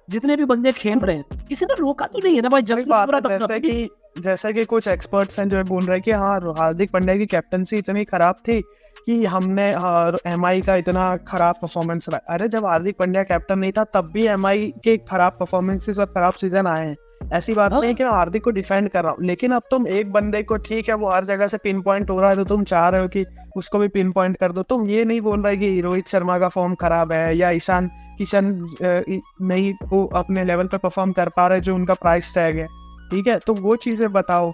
जितने भी बंदे खेल रहे हैं किसी ने रोका तो नहीं है ना भाई। जैसे कि कुछ एक्सपर्ट्स हैं जो बोल रहे हैं कि हाँ हार्दिक पांड्या की कैप्टनसी इतनी खराब थी कि हमने MI का इतना खराब परफॉर्मेंस रहा। अरे जब हार्दिक पांड्या कैप्टन नहीं था तब भी MI के खराब परफॉर्मेंसेस और खराब सीजन आए हैं। ऐसी बात नहीं है कि मैं हार्दिक को डिफेंड कर रहा हूँ, लेकिन अब तुम एक बंदे को, ठीक है वो हर जगह से पिन पॉइंट हो रहा है तो तुम चाह रहे हो कि उसको भी पिन पॉइंट कर दो। तुम ये नहीं बोल रहे कि रोहित शर्मा का फॉर्म खराब है या ईशान किशन नहीं वो अपने लेवल पे परफॉर्म कर पा रहे जो उनका प्राइस टैग है, ठीक है, तो वो चीज़ें बताओ।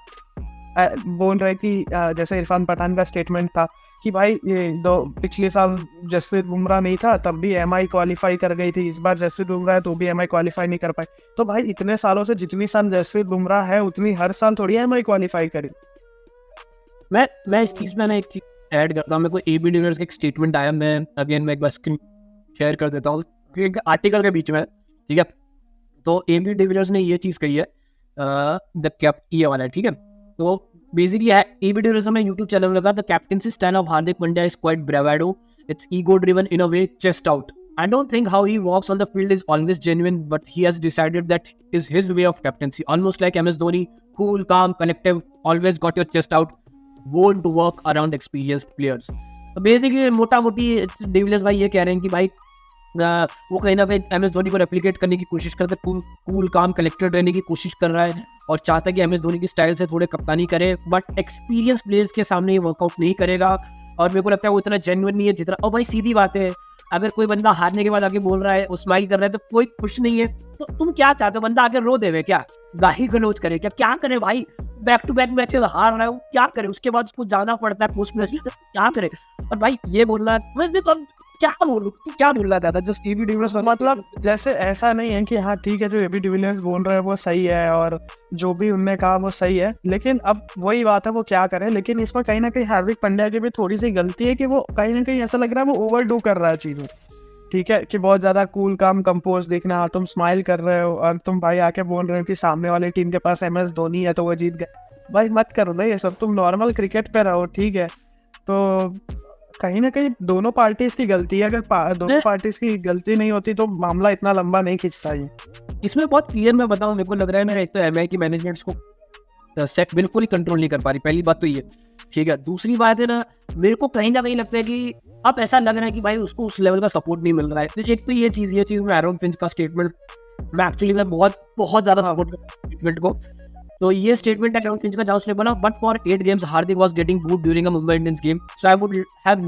बोल रहे कि जैसे इरफान पठान का स्टेटमेंट था कि भाई ये पिछले साल जसप्रीत बुमराह नहीं था तब भी MI क्वालिफाई कर गई थी, इस बार जसप्रीत बुमराह है तो भी MI क्वालिफाई नहीं कर पाई। तो भाई इतने सालों से जितनी साल जसप्रीत बुमराह है उतनी हर साल थोड़ी MI क्वालिफाई करी। मैं इस चीज़ में ना एक चीज ऐड करता हूँ। मेरे को AB डिविलियर्स का एक स्टेटमेंट आया, मैं एक बार स्क्रीन शेयर कर देता हूँ, एक आर्टिकल के बीच में, ठीक है। तो AB डिविलियर्स ने ये चीज़ कही है, द कैप ये वाला है, ठीक है। तो बेसिकली AB डिविलियर्स में यूट्यूब चैनल लगा, the captaincy style of Hardik Pandya is quite bravado, it's ego driven in a way, chest out. I don't think how he walks on the field is always genuine, but he has decided that is his way of captaincy. Almost like MS Dhoni, cool, calm, collective, always got your chest out, won't work around experienced players. तो basically मोटा मोटी de Villiers भाई ये कह रहे हैं कि भाई वो कहीं ना कहीं MS धोनी को रेप्लिकेट करने की कोशिश करते, कूल काम कलेक्टेड रहने की कोशिश कर रहा है और चाहता है कि MS धोनी की स्टाइल से थोड़े कप्तानी करे, बट एक्सपीरियंस प्लेयर्स के सामने ये वर्कआउट नहीं करेगा। और मेरे को लगता है वो इतना जेन्युइन नहीं है जितना, और भाई सीधी बात है, अगर कोई बंदा हारने के बाद आके बोल रहा है, वो स्माइल कर रहा है, तो कोई खुश नहीं है, तो तुम क्या चाहते हो? बंदा आके रो देवे क्या, गाही गलौज करे क्या करे भाई? बैक टू बैक मैचेस हार रहा है वो, क्या करे? उसके बाद उसको जाना पड़ता है पोस्ट मैच में, तो क्या करे? और भाई ये बोलना, मैं तो क्या बोलूं, क्या बोल रहा था जस्ट AB डिविलियर्स, मतलब जैसे ऐसा नहीं है कि हाँ ठीक है जो AB डिविलियर्स बोल रहे हैं वो सही है और जो भी उनने कहा वो सही है, लेकिन अब वही बात है वो क्या करे। लेकिन इसमें कहीं ना कहीं हार्दिक पांड्या की भी थोड़ी सी गलती है कि वो कहीं ना कहीं ऐसा लग रहा है वो ओवरडू कर रहा है चीज़ों, ठीक है, कि बहुत ज़्यादा कूल काम कंपोज दिखना, तुम स्माइल कर रहे हो और तुम भाई आके बोल रहे हो कि सामने वाली टीम के पास MS धोनी है तो वो जीत गए। भाई मत करो ना ये सब, तुम नॉर्मल क्रिकेट पे रहो, ठीक है। तो कहीं ना कहीं दोनों पार्टीज की गलती है, अगर दोनों पार्टीज की गलती नहीं होती तो मामला इतना लंबा नहीं खिंचता ये। इसमें बहुत क्लियर मैं बताऊं, मेरे को लग रहा है मेरा एक तो MI की मैनेजमेंट्स को सेट बिल्कुल ही कंट्रोल नहीं कर पा रही, पहली बात तो ये, ठीक है। दूसरी बात है ना, मेरे को कहीं ना कहीं लगता है कि अब ऐसा लग रहा है कि भाई उसको उस लेवल का सपोर्ट नहीं मिल रहा है। एक तो ये चीज़ में एरन फिंच का स्टेटमेंट, मैं एक्चुअली मैं बहुत ज़्यादा सपोर्ट करता हूं स्टेटमेंट को। तो ये स्टेटमेंट है एरन फिंच का जहाँ उसने बोला, but for 8 games Hardik was getting booed during a Mumbai Indians game, so I would have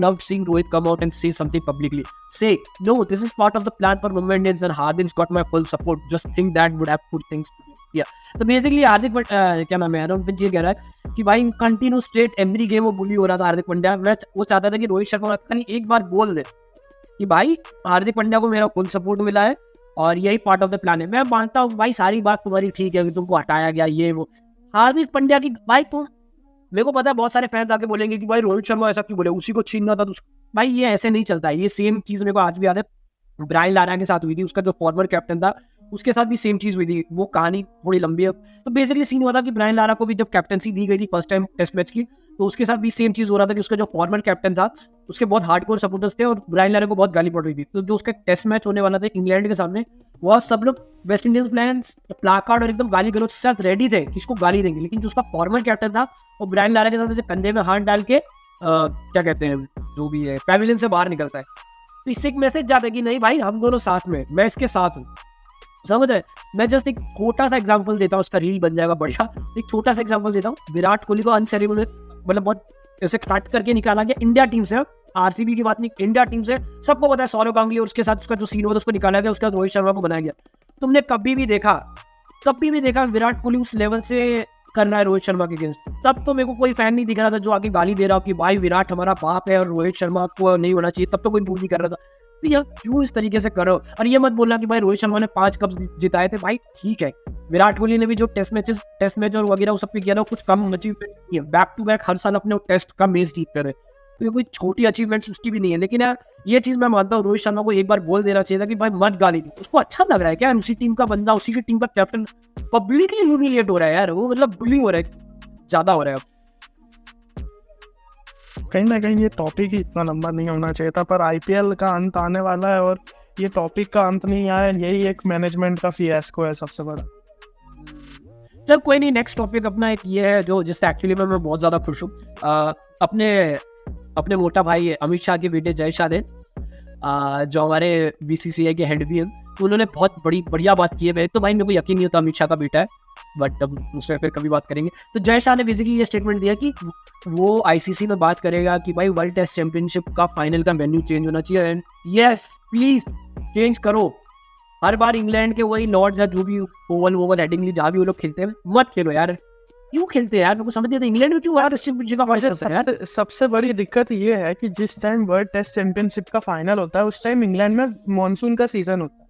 loved seeing Rohit come out and say something publicly, say no, this is part of the plan for Mumbai Indians and Hardik's got my full support, just think that would have put things together. Yeah, तो basically हार्दिक क्या नाम है, Aaron Finch ये कह रहा है कि भाई कंटिन्यू स्ट्रेट एवरी गेम वो बुली हो रहा था हार्दिक पांड्या। वो चाहता था कि रोहित शर्मा खाली एक बार बोल दे कि भाई हार्दिक पांड्या को मेरा फुल सपोर्ट मिला है और यही पार्ट ऑफ द प्लान है। मैं मानता हूँ भाई सारी बात तुम्हारी ठीक है कि तुमको हटाया गया ये वो, हार्दिक पांड्या की भाई तुम, मेरे को पता है बहुत सारे फैंस आके बोलेंगे कि भाई रोहित शर्मा ऐसा क्यों बोले, उसी को छीनना था। भाई ये ऐसे नहीं चलता है। ये सेम चीज़ मेरे को आज भी याद है, ब्रायन लारा के साथ हुई थी, उसका जो फॉर्मर कैप्टन था उसके साथ भी सेम चीज़ हुई थी। वो कहानी थोड़ी लंबी है। तो बेसिकली सीन हुआ था कि ब्रायन लारा को भी जब कैप्टनसी दी गई थी फर्स्ट टाइम टेस्ट मैच की, तो उसके साथ भी सेम चीज़ हो रहा था कि उसका जो फॉर्मर कैप्टन था उसके बहुत हार्डकोर सपोर्टर्स थे और ब्रायन लारा को बहुत गाली पड़ रही थी। तो जो उसका टेस्ट मैच होने वाला था इंग्लैंड के सामने, वह सब लोग वेस्ट इंडीज फैंस प्लाकार्ड और एकदम गाली गलौज के साथ रेडी थे कि इसको गाली देंगे, लेकिन जो उसका फॉर्मर कैप्टन था वो ब्रायन लारा के साथ ऐसे कंधे में हाथ डाल के क्या कहते हैं जो भी है पैविलियन से बाहर निकलता है। तो इससे एक मैसेज जाता है कि नहीं भाई हम दोनों साथ में, मैं इसके साथ हूँ, समझ रहे। मैं जस्ट एक छोटा सा एग्जांपल देता हूँ, उसका रील बन जाएगा बढ़िया। एक छोटा सा एग्जांपल देता हूँ, विराट कोहली को अनसेरेमोनियल मतलब बहुत ऐसे कट करके निकाला गया इंडिया टीम से, आरसीबी की बात नहीं, इंडिया टीम से सबको पता है सौरव गांगुली और उसके साथ उसका जो सीन हुआ था उसको निकाला गया, उसके बाद रोहित शर्मा को बनाया गया। तुमने कभी भी देखा विराट कोहली उस लेवल से करना है रोहित शर्मा के अगेंस्ट? तब तो मेरे को कोई फैन नहीं दिख रहा था जो आगे गाली दे रहा हो कि भाई विराट हमारा बाप है और रोहित शर्मा को नहीं होना चाहिए, तब तो कोई बूढ़ नहीं कर रहा था। तो यार क्यों इस तरीके से करो? और ये मत बोलना कि भाई रोहित शर्मा ने 5 कप जिताए थे, भाई ठीक है, विराट कोहली ने भी जो टेस्ट मैच और वगैरह वो सब पे किया ना, कुछ कम अचीवमेंट नहीं है, बैक टू बैक हर साल अपने टेस्ट का मैच जीतते रहे, तो ये कोई छोटी अचीवमेंट उसकी भी नहीं है। लेकिन यार ये चीज मैं मानता हूँ रोहित शर्मा को एक बार बोल देना चाहिए था कि भाई मत गाली दी, उसको अच्छा लग रहा है क्या उसी टीम का बंदा, उसी की टीम का कैप्टन पब्लिकली ह्यूमिलिएट हो रहा है यार, वो मतलब बुलिंग हो रहा है, ज्यादा हो रहा है अब। कहीं ना कहीं ये टॉपिक ही इतना लंबा नहीं होना चाहिए था, पर आईपीएल का अंत आने वाला है और ये टॉपिक का अंत नहीं आया, यही एक मैनेजमेंट का फियास्को है सबसे बड़ा। चल कोई नहीं, नेक्स्ट टॉपिक अपना एक ये है जो जिससे एक्चुअली मैं बहुत ज़्यादा खुश हूँ। अपने मोटा भाई अमित शाह के बेटे जय शाह ने जो हमारे बीसीसीआई के हेड भी हैं, तो उन्होंने बहुत बढ़िया बात की है। तो भाई मेरे को यकीन नहीं होता अमित शाह का बेटा है, बट अब उसमें फिर कभी बात करेंगे। तो जय शाह ने बेसिकली ये स्टेटमेंट दिया कि वो आईसीसी में बात करेगा कि भाई वर्ल्ड टेस्ट चैंपियनशिप का फाइनल का वेन्यू चेंज होना चाहिए, एंड यस प्लीज चेंज करो। हर बार इंग्लैंड के वही लॉर्ड्स या जो भी ओवल हेडिंगली जहाँ भी वो लोग खेलते हैं मत खेलो यार, क्यों खेलते हैं यार? मेरे को समझ नहीं आता इंग्लैंड में क्यों वर्ल्ड टेस्ट चैंपियनशिप का फाइनल है यार। सबसे बड़ी दिक्कत ये है कि जिस टाइम वर्ल्ड टेस्ट चैंपियनशिप का फाइनल होता है उस टाइम इंग्लैंड में मॉनसून का सीजन होता है,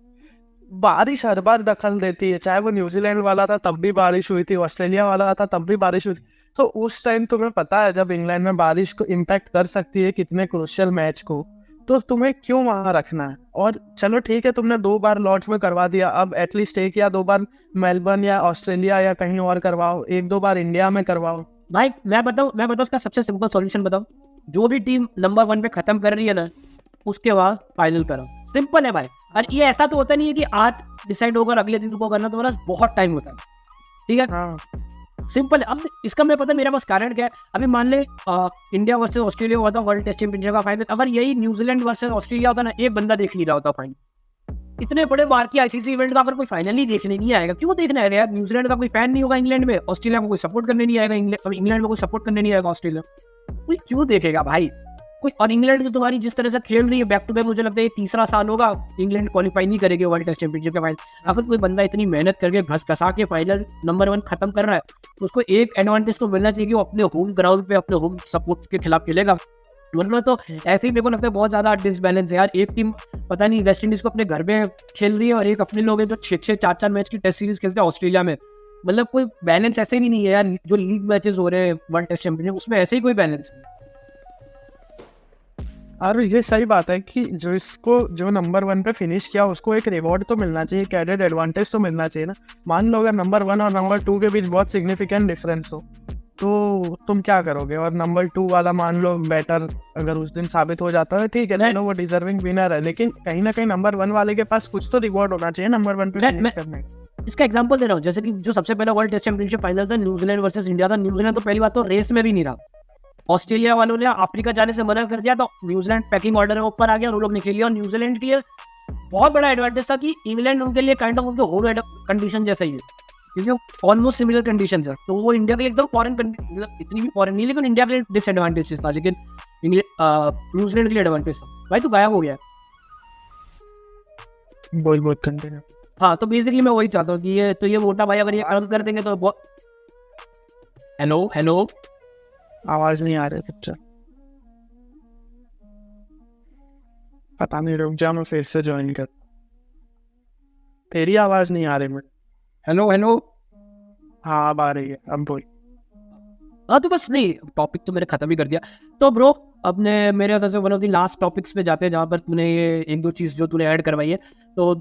बारिश हर बार दखल देती है, चाहे वो न्यूजीलैंड वाला था तब भी बारिश हुई थी, ऑस्ट्रेलिया वाला था तब भी बारिश हुई थी। तो उस टाइम तुम्हें पता है जब इंग्लैंड में बारिश को इम्पैक्ट कर सकती है कितने क्रूशियल मैच को, तो तुम्हें क्यों वहां रखना है? और चलो ठीक है तुमने 2 बार लॉर्ड्स में करवा दिया, अब एटलीस्ट 1 या 2 बार मेलबर्न या ऑस्ट्रेलिया या कहीं और करवाओ, 1-2 बार इंडिया में करवाओ। भाई मैं बताऊँ उसका सबसे सिंपल सॉल्यूशन बताऊँ, जो भी टीम नंबर 1 पे खत्म कर रही है ना उसके बाद फाइनल करो, सिंपल है भाई। और ये ऐसा तो होता नहीं है कि आज डिसाइड होकर अगले दिन को करना, तुम्हारा बहुत टाइम होता है, ठीक है। हाँ सिंपल है। अब इसका मैं पता मेरे पास कारण क्या है। अभी मान ले इंडिया वर्सेस ऑस्ट्रेलिया हुआ था वर्ल्ड टेस्ट चैंपियनशिप का फाइनल, अगर यही न्यूजीलैंड वर्सेस ऑस्ट्रेलिया होता ना, एक बंदा देख नहीं रहा होता फाइनल। इतने बड़े बार की आईसीसी इवेंट का अगर कोई फाइनल ही देखने नहीं आएगा, क्यों देखने आएगा यार? न्यूजीलैंड का कोई फैन नहीं होगा इंग्लैंड में, ऑस्ट्रेलिया को कोई सपोर्ट करने नहीं आएगा, इंग्लैंड में कोई सपोर्ट करने नहीं आएगा ऑस्ट्रेलिया, कोई क्यों देखेगा भाई कोई? और इंग्लैंड तो तुम्हारी जिस तरह से खेल रही है बैक टू बैक, मुझे लगता है 3रा साल होगा इंग्लैंड क्वालिफाई नहीं करेगी वर्ल्ड टेस्ट चैंपियनशिप के फाइनल। अगर कोई बंदा इतनी मेहनत करके घसा के फाइनल नंबर 1 खत्म कर रहा है तो उसको एक एडवांटेज तो मिलना चाहिए कि वो अपने होम ग्राउंड पे अपने होम सपोर्ट के खिलाफ खेलेगा, वरना तो ऐसे ही मेरे को लगता है बहुत ज्यादा डिसबैलेंस है यार। एक टीम पता नहीं वेस्ट इंडीज को अपने घर में खेल रही है और एक अपने लोग हैं जो 6-6 4-4 मैच की टेस्ट सीरीज खेलते हैं ऑस्ट्रेलिया में। मतलब कोई बैलेंस ऐसे भी नहीं है यार। जो लीग मैचेस हो रहे हैं वर्ल्ड टेस्ट चैंपियनशिप उसमें ऐसे ही कोई बैलेंस नहीं। और ये सही बात है कि जो नंबर 1 पे फिनिश किया उसको एक रिवॉर्ड तो मिलना चाहिए, कैडेड एडवांटेज तो मिलना चाहिए ना। मान लो अगर नंबर 1 और नंबर 2 के बीच बहुत सिग्निफिकेंट डिफरेंस हो तो तुम क्या करोगे? और नंबर 2 वाला मान लो बेटर अगर उस दिन साबित हो जाता है, ठीक है चलो वो डिजर्विंग विनर है, लेकिन कहीं ना कहीं नंबर 1 वाले के पास कुछ तो रिवॉर्ड होना चाहिए नंबर 1 पे फिनिश करने। इसका एग्जांपल दे रहा हूँ, जैसे कि जो सबसे पहला वर्ल्ड टेस्ट चैंपियनशिप फाइनल था न्यूजीलैंड वर्सेस इंडिया था। न्यूजीलैंड तो पहली बात तो रेस में भी नहीं रहा, ऑस्ट्रेलिया वालों ने अफ्रीका जाने से मना कर दिया, तो न्यूजीलैंड पैकिंग ऑर्डर में ऊपर आ गया और वो लोग निकल लिया। और न्यूजीलैंड के लिए बहुत बड़ा एडवांटेज था कि इंग्लैंड उनके लिए काइंड ऑफ उनके होम कंडीशन जैसा ही है, क्योंकि ऑलमोस्ट सिमिलर कंडीशंस है। तो वो इंडिया के लिए एकदम फॉरेन, मतलब इतनी भी फॉरेन नहीं, लेकिन इंडिया के लिए डिसएडवांटेज था, लेकिन न्यूजीलैंड के लिए एडवांटेज था। भाई तो गायब हो गया। बोल कंटिन्यू। हाँ तो बेसिकली मैं वही चाहता हूँ कि ये मोटा भाई अगर ये काम कर देंगे तो बहुत। हेलो आवाज नहीं आ रही बच्चा, पता नहीं, रुक जा मैं फिर से ज्वाइन कर। तेरी आवाज नहीं आ रही। मैं हेलो हाँ अब आ रही है, अब बोल। हाँ तो बस नहीं, टॉपिक तो मैंने खत्म ही कर दिया। तो ब्रो अपने मेरे हिसाब से one of the last topics पे जाते हैं जहाँ पर तूने ये 1-2 चीज़ जो तूने ऐड करवाई है। तो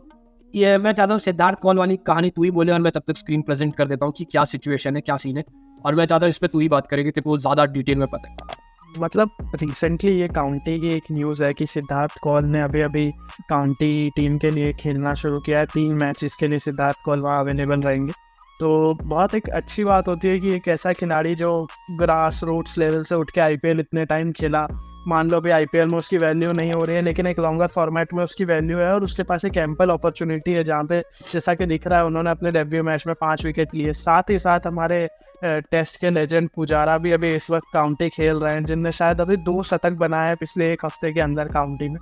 ये मैं चाहता हूँ सिद्धार्थ कौल वाली कहानी तू ही बोले और मैं तब तक स्क्रीन प्रेजेंट कर देता हूँ कि क्या सिचुएशन है, क्या सीन है। और मैं चाहता हूँ इस पे तू ही बात करेगी, तेरे को ज़्यादा डिटेल में पता है। मतलब रिसेंटली ये काउंटी की एक न्यूज़ है कि सिद्धार्थ कौल ने अभी काउंटी टीम के लिए खेलना शुरू किया है। 3 मैचेस के लिए सिद्धार्थ कौल वहाँ अवेलेबल रहेंगे। तो बहुत एक अच्छी बात होती है कि एक ऐसा खिलाड़ी जो ग्रास रूट्स लेवल से उठ के IPL इतने टाइम खेला, मान लो अभी IPL में उसकी वैल्यू नहीं हो रही है, लेकिन एक लॉन्गर फॉर्मेट में उसकी वैल्यू है और उसके पास एक एम्पल अपॉर्चुनिटी है, जहाँ पे जैसा कि दिख रहा है उन्होंने अपने डेब्यू मैच में 5 विकेट लिए। साथ ही साथ हमारे टेस्ट के लेजेंड पुजारा भी अभी इस वक्त काउंटी खेल रहे हैं, जिनने शायद अभी 2 शतक बनाए हैं पिछले 1 हफ्ते के अंदर काउंटी में।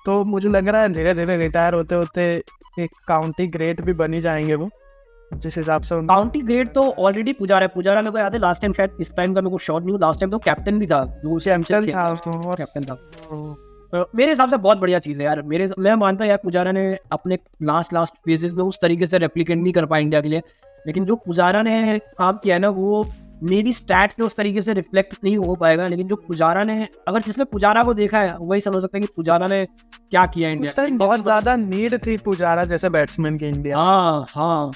तो मुझे लग रहा है धीरे धीरे रिटायर होते होते एक काउंटी ग्रेट भी बनी जाएंगे वो, जिस हिसाब से काउंटी ग्रेड तो ऑलरेडी पुजारा मेरे को याद है। लास्ट टाइम शायद इस टाइम का मेरे को शॉर्ट नहीं, लास्ट टाइम तो कैप्टन भी था, जो उसे कैप्टन था। तो मेरे हिसाब से बहुत बढ़िया चीज़ है यार। मैं मानता हूँ यार पुजारा ने अपने लास्ट फेजेस में उस तरीके से रेप्लिकेट नहीं कर पाया इंडिया के लिए, लेकिन जो पुजारा ने काम किया है ना, वो मे बी स्टैट्स में उस तरीके से रिफ्लेक्ट नहीं हो पाएगा, लेकिन जो पुजारा ने, अगर जिसने पुजारा को देखा है वही समझ सकता है कि पुजारा ने क्या किया इंडिया। बहुत ज्यादा नीड थी पुजारा जैसे बैट्समैन की इंडिया। हाँ,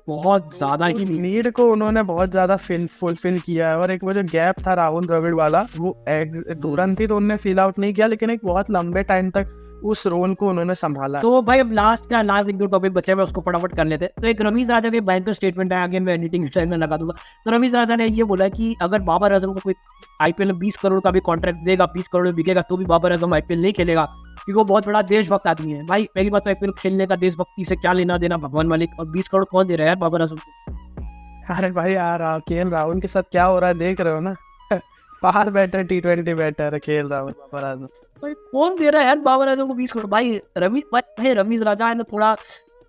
बहुत ज्यादा ही नीड को उन्होंने बहुत ज्यादा फुलफिल किया है। और एक वो जो गैप था राहुल द्रविड़ वाला, वो तुरंत ही तो उन्होंने फिल आउट नहीं किया, लेकिन एक बहुत लंबे टाइम तक उस रोल को उन्होंने संभाला। तो भाई अब लास्ट 1-2 टॉपिक बचे, मैं उसको फटाफट कर लेते। तो एक रमीज राजा के बैंक का स्टेटमेंट है, आगे मैं एडिटिंग स्टाइल में लगा दूंगा। तो रमीज राजा ने ये बोला कि अगर बाबर आजम को कोई IPL में 20 करोड़ का भी कॉन्ट्रैक्ट देगा, 20 करोड़ में बिकेगा, तो भी बाबर आजम IPL नहीं खेलेगा, क्योंकि वो बहुत बड़ा देशभक्त आदमी है। भाई पहली बात तो IPL खेलने का देशभक्ति से क्या लेना देना भगवान मालिक, और 20 करोड़ कौन दे रहा है यार बाबर आजम को। अरे भाई यार KL राहुल के साथ क्या हो रहा है देख रहे हो ना। बाहर batter T20 batter KL Rahul, Babar Azam भाई कौन दे रहा है यार बाबर आजम को 20 करोड़। भाई रमीज राजा है ना, थोड़ा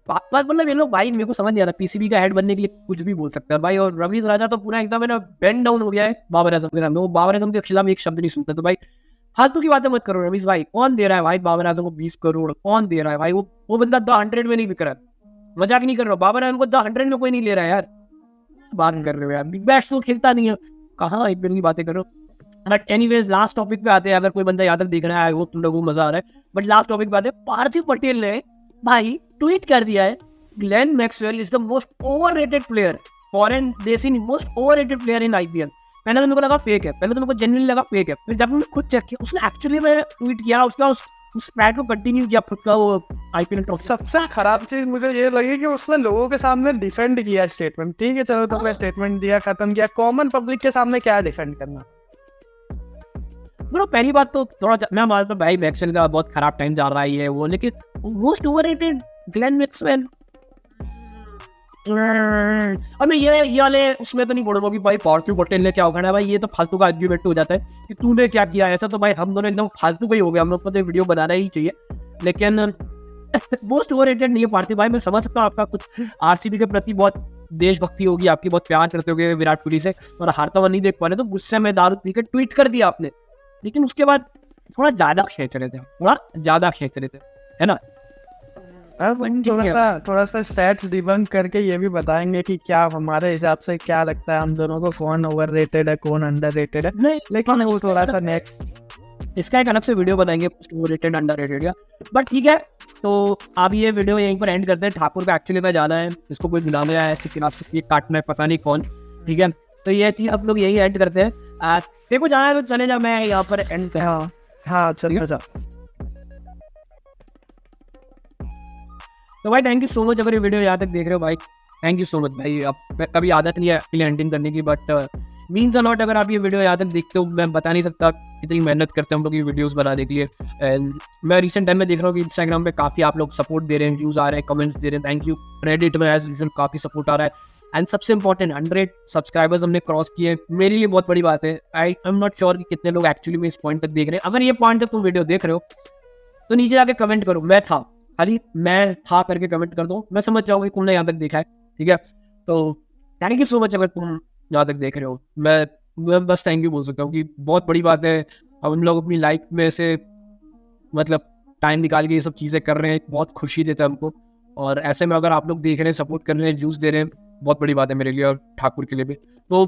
मतलब ये लोग, भाई मेरे को समझ नहीं आ रहा, PCB का हेड बनने के लिए कुछ भी बोल सकता है भाई। और रमीज राजा तो पूरा एकदम है ना बेंड डाउन हो गया है बाबर आजम के सामने, वो बाबर आजम के खिलाफ एक शब्द नहीं सुनता। तो भाई फालतू की बातें मत करो रमीज भाई। कौन दे रहा है भाई बाबर आजम को 20 करोड़, कौन दे रहा है भाई? वो बंदा द 100 में नहीं बिक रहा है, मजाक नहीं कर रहा हूँ। बाबर आजम को द 100 में कोई नहीं ले रहा है यार, बात कर रहे हो यार। बिग बैट्स तो खेलता नहीं है, कहाँ IPL की बातें करो। बट एनीवेज लास्ट टॉपिक पे आते हैं। अगर कोई बंदा याद तक देख रहा है, आई होप तुम लोगों को मजा आ रहा है। बट लास्ट टॉपिक पे आते हैं। पार्थिव पटेल ने भाई ट्वीट कर दिया है, Glenn Maxwell is the most overrated player, foreign desi most overrated player in IPL। पहले तो मेरे को लगा फेक है, पहले तो मेरे को जेन्युइनली लगा फेक है, फिर जब मैंने खुद चेक किया, उसने एक्चुअली में ट्वीट किया, उसका उस पैट को कंटिन्यू किया खुद का वो IPL ट्रॉफी। सबसे खराब चीज मुझे ये लगी कि उसने लोगों के सामने डिफेंड किया स्टेटमेंट। ठीक है चलो, तुमने स्टेटमेंट दिया, खत्म किया, कॉमन पब्लिक के सामने क्या डिफेंड करना। ब्रो पहली बात तो थोड़ा मैं मानता हूँ भाई मैक्सवेल का बहुत खराब टाइम जा रहा है वो, लेकिन मोस्ट ओवररेटेड ग्लेन मैक्सवेल। और मैं ये वाले उसमें तो नहीं बोलूंगा कि भाई पार्थिव पटेल ने क्या उखाड़ा है। भाई ये तो फालतू का आर्ग्यूमेंट हो जाता है कि तूने क्या किया ऐसा। तो भाई हम दोनों एकदम फालतू का ही हो गया, हम लोग को तो वीडियो बनाना ही चाहिए। लेकिन मोस्ट ओवररेटेड नहीं है पार्थिव भाई। मैं समझ सकता हूँ आपका कुछ RCB के प्रति बहुत देशभक्ति होगी, आपकी बहुत प्यार करते होगे विराट कोहली से, और हारता हुआ नहीं देख पा रहे तो गुस्से में दारू पी के ट्वीट कर दिया आपने। लेकिन उसके बाद थोड़ा ज्यादा खींच रहे थे, है ना। थोड़ा सा स्टैट्स डिबंक करके ये भी बताएंगे कि क्या हमारे हिसाब से क्या लगता है हम दोनों को, कौन ओवररेटेड है कौन अंडररेटेड है। नहीं, लेकिन वो थोड़ा सा नेक्स्ट इसका एक अलग से वीडियो बनाएंगे ओवररेटेड अंडररेटेड का। बट ठीक है, तो अब ये वीडियो यहीं पर एंड करते हैं। ठाकुर को एक्चुअली में जाना है, इसको कोई बुलाने आया है, इसके काटना है, पता नहीं कौन। ठीक है, तो ये चीज आप लोग यही एंड करते हैं। देखो जाना है तो चले जा, मैं यहाँ पर एंड कर। हाँ चल जा। तो भाई थैंक यू सो मच, अगर ये वीडियो यहाँ तक देख रहे हो भाई थैंक यू सो मच भाई। अब कभी आदत नहीं है एंडिंग करने की, बट मीन्स अ लॉट अगर आप ये वीडियो यहाँ तक देखते हो। मैं बता नहीं सकता कितनी मेहनत करते हैं हम लोग ये वीडियोस बनाने के लिए। एंड मैं रिसेंट टाइम में देख रहा हूँ कि इंस्टाग्राम पे काफ़ी आप लोग सपोर्ट दे रहे हैं, व्यूज़ आ रहे हैं, कमेंट्स दे रहे हैं, थैंक यू। रेडिट में एज यूजुअल काफ़ी सपोर्ट आ रहा है। एंड सबसे इंपॉर्टेंट 100 सब्सक्राइबर्स हमने क्रॉस किए, मेरे लिए बहुत बड़ी बात है। आई एम नॉट श्योर कि कितने लोग एक्चुअली में इस पॉइंट तक देख रहे हैं। अगर ये पॉइंट तक तुम वीडियो देख रहे हो तो नीचे जाके कमेंट करो मैं था, खाली मैं था करके कमेंट कर दो, मैं समझ जाऊँगा कि तुमने यहाँ तक देखा है। ठीक है, तो थैंक यू सो मच अगर तुम यहाँ तक देख रहे हो। मैं बस थैंक यू बोल सकता हूँ कि बहुत बड़ी बात है। हम लोग अपनी लाइफ में से मतलब टाइम निकाल के ये सब चीज़ें कर रहे हैं, बहुत खुशी देता है हमको। और ऐसे में अगर आप लोग देख रहे हैं, सपोर्ट कर रहे हैं, व्यूज़ दे रहे हैं, बहुत बड़ी बात है मेरे लिए और ठाकुर के लिए भी। तो